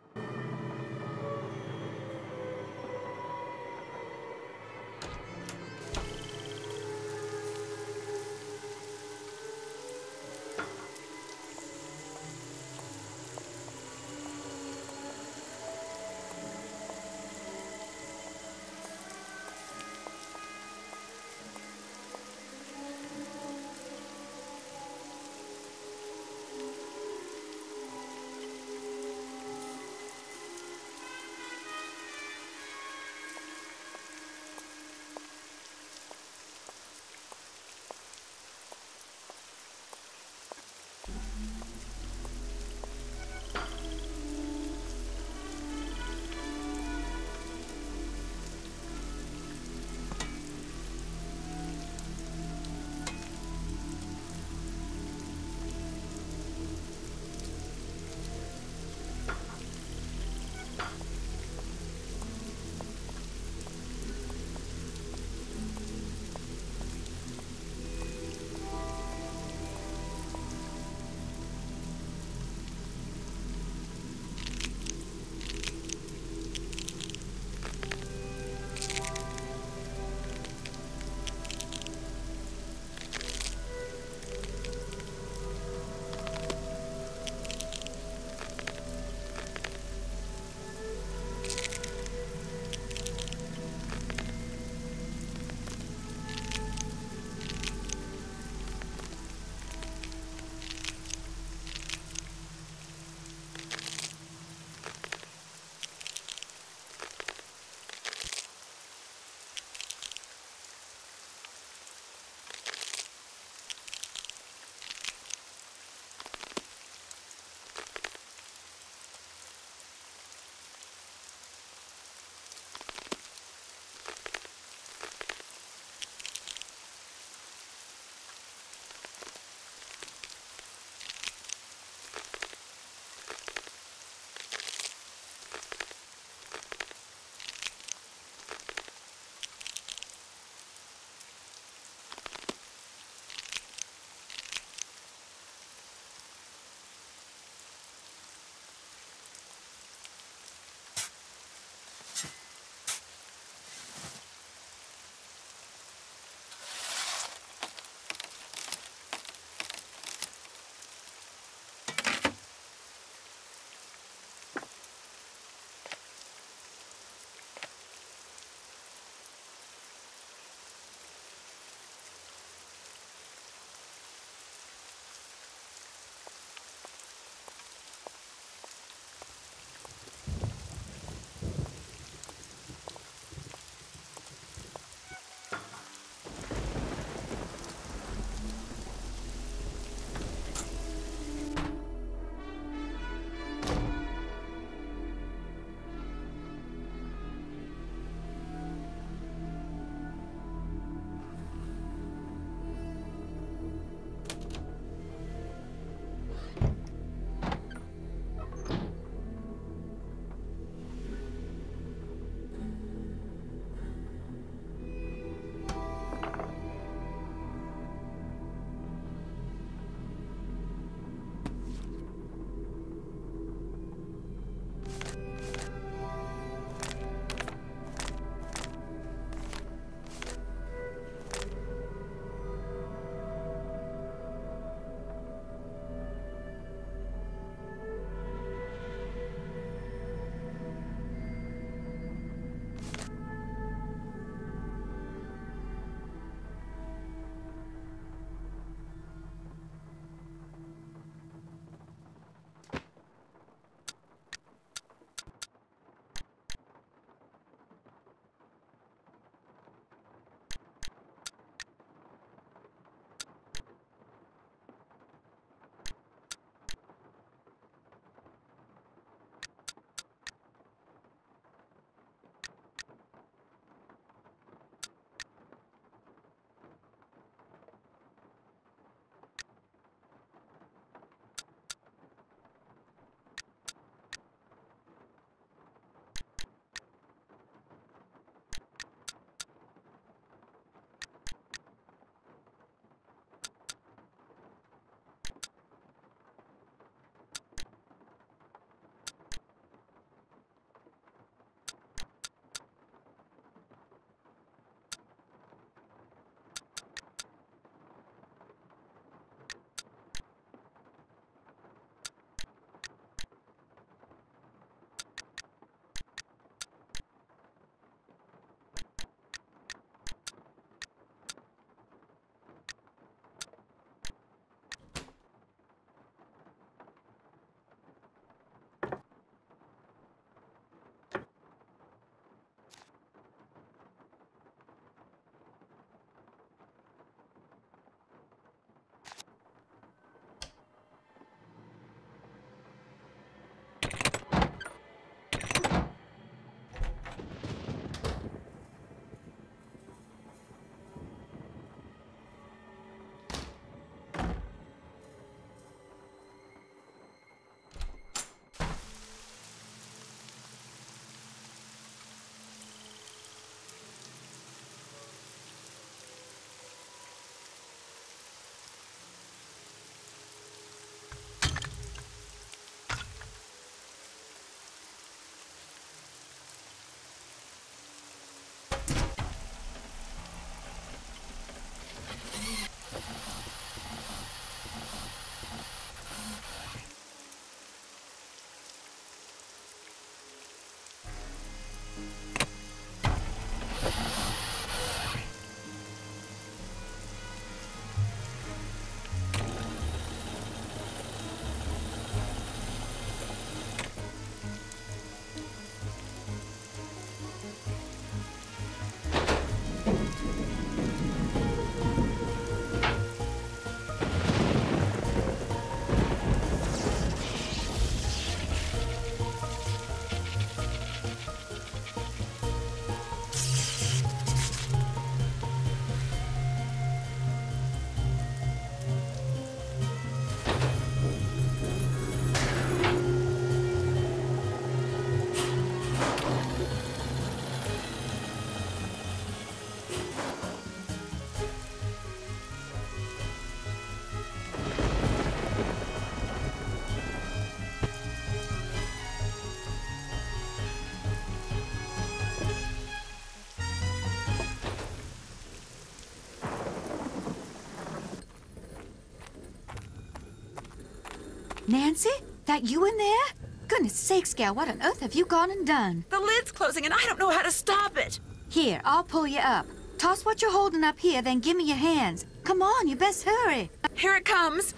Nancy? That you in there? Goodness sakes, gal, what on earth have you gone and done? The lid's closing and I don't know how to stop it. Here, I'll pull you up. Toss what you're holding up here, then give me your hands. Come on, you best hurry. Here it comes.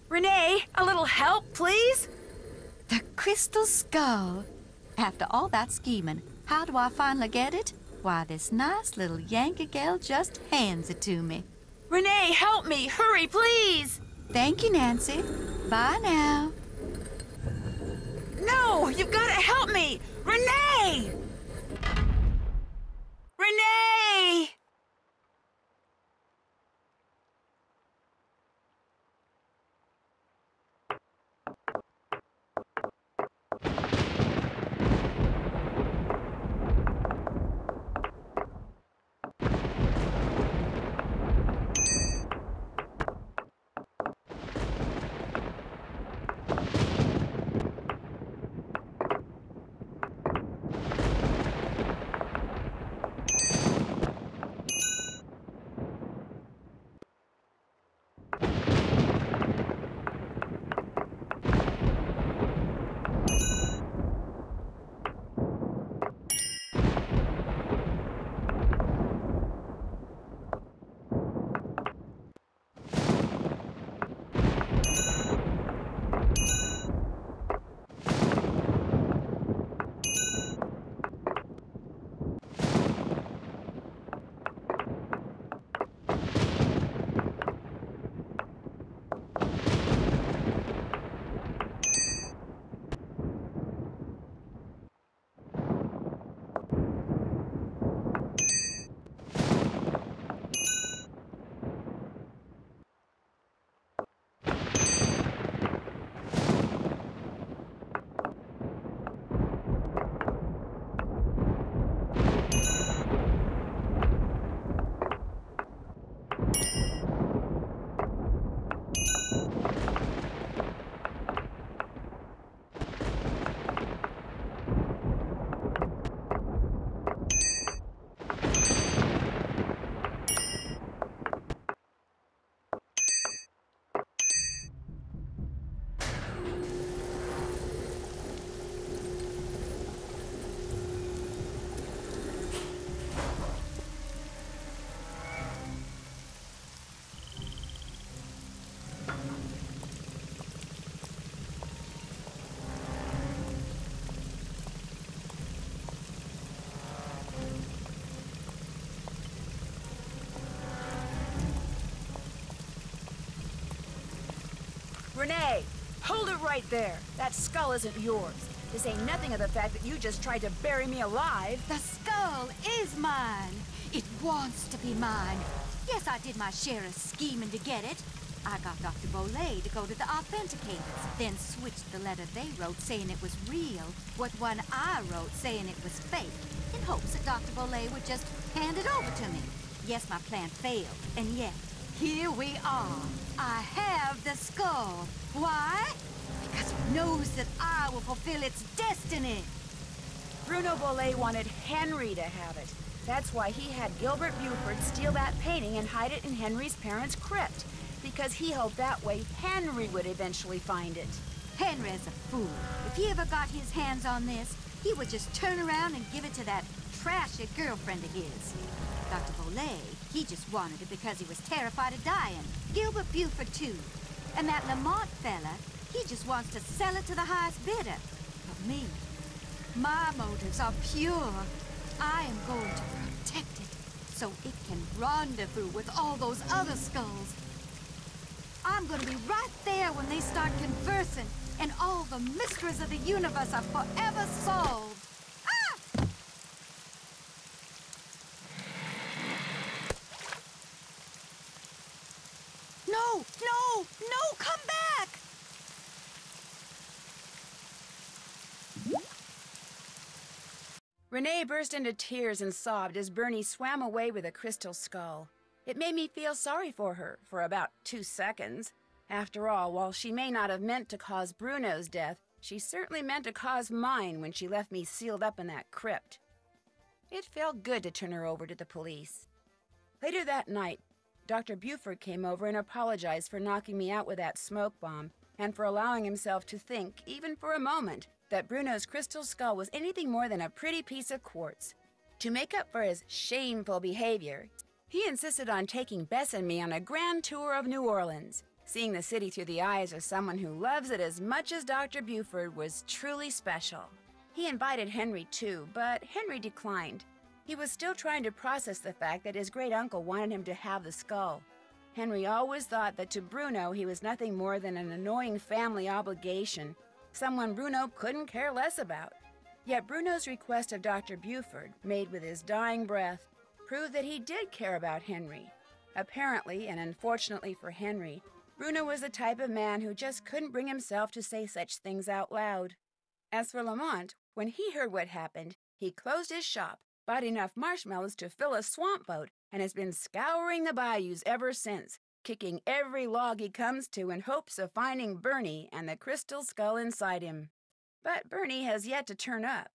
Renee, a little help, please? The crystal skull. After all that scheming, how do I finally get it? Why, this nice little Yankee gal just hands it to me. Renee, help me. Hurry, please. Thank you, Nancy. Bye now. No, you've got to help me. Renee! Renee! Renee, hold it right there. That skull isn't yours. This ain't nothing of the fact that you just tried to bury me alive. The skull is mine. It wants to be mine. Yes, I did my share of scheming to get it. I got Dr. Bolay to go to the authenticators, then switched the letter they wrote saying it was real with one I wrote saying it was fake, in hopes that Dr. Bolay would just hand it over to me. Yes, my plan failed, and yet, here we are. I have the skull. Why? Because it knows that I will fulfill its destiny. Bruno Bolay wanted Henry to have it. That's why he had Gilbert Buford steal that painting and hide it in Henry's parents' crypt. Because he hoped that way Henry would eventually find it. Henry is a fool. If he ever got his hands on this, he would just turn around and give it to that trashy girlfriend of his. Dr. Bolay, he just wanted it because he was terrified of dying. Gilbert Buford, too. And that Lamont fella, he just wants to sell it to the highest bidder. But me, my motives are pure. I am going to protect it so it can rendezvous with all those other skulls. I'm going to be right there when they start conversing, and all the mysteries of the universe are forever solved. Ah! No! No! No! Come back! Renee burst into tears and sobbed as Bernie swam away with a crystal skull. It made me feel sorry for her for about 2 seconds. After all, while she may not have meant to cause Bruno's death, she certainly meant to cause mine when she left me sealed up in that crypt. It felt good to turn her over to the police. Later that night, Dr. Buford came over and apologized for knocking me out with that smoke bomb and for allowing himself to think, even for a moment, that Bruno's crystal skull was anything more than a pretty piece of quartz. To make up for his shameful behavior, he insisted on taking Bess and me on a grand tour of New Orleans. Seeing the city through the eyes of someone who loves it as much as Dr. Buford was truly special. He invited Henry too, but Henry declined. He was still trying to process the fact that his great-uncle wanted him to have the skull. Henry always thought that to Bruno he was nothing more than an annoying family obligation, someone Bruno couldn't care less about. Yet Bruno's request of Dr. Buford, made with his dying breath, proved that he did care about Henry. Apparently, and unfortunately for Henry, Bruno was the type of man who just couldn't bring himself to say such things out loud. As for Lamont, when he heard what happened, he closed his shop, bought enough marshmallows to fill a swamp boat, and has been scouring the bayous ever since, kicking every log he comes to in hopes of finding Bernie and the crystal skull inside him. But Bernie has yet to turn up.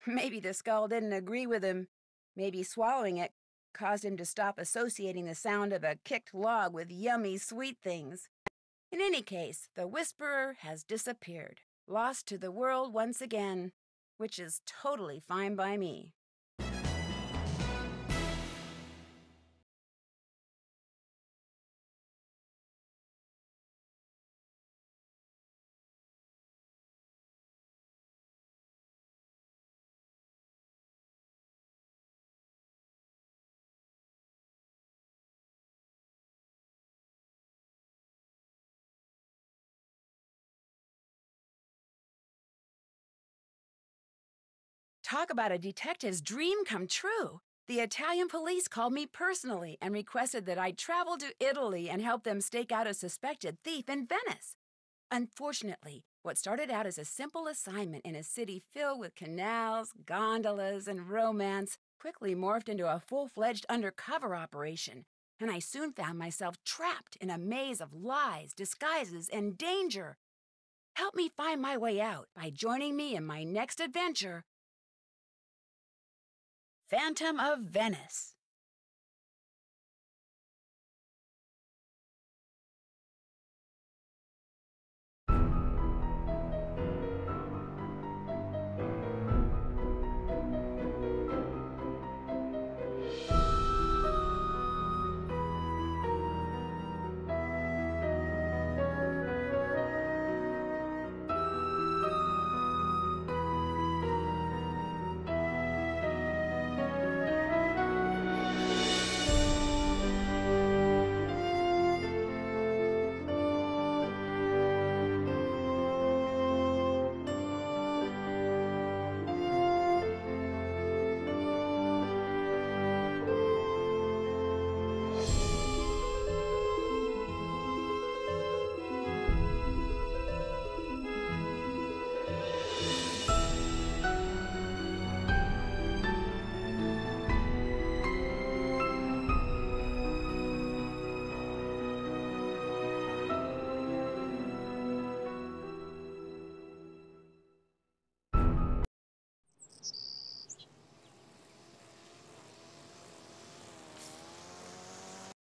Maybe the skull didn't agree with him. Maybe swallowing it caused him to stop associating the sound of a kicked log with yummy sweet things. In any case, the Whisperer has disappeared, lost to the world once again, which is totally fine by me. Talk about a detective's dream come true. The Italian police called me personally and requested that I travel to Italy and help them stake out a suspected thief in Venice. Unfortunately, what started out as a simple assignment in a city filled with canals, gondolas, and romance quickly morphed into a full-fledged undercover operation, and I soon found myself trapped in a maze of lies, disguises, and danger. Help me find my way out by joining me in my next adventure, Phantom of Venice.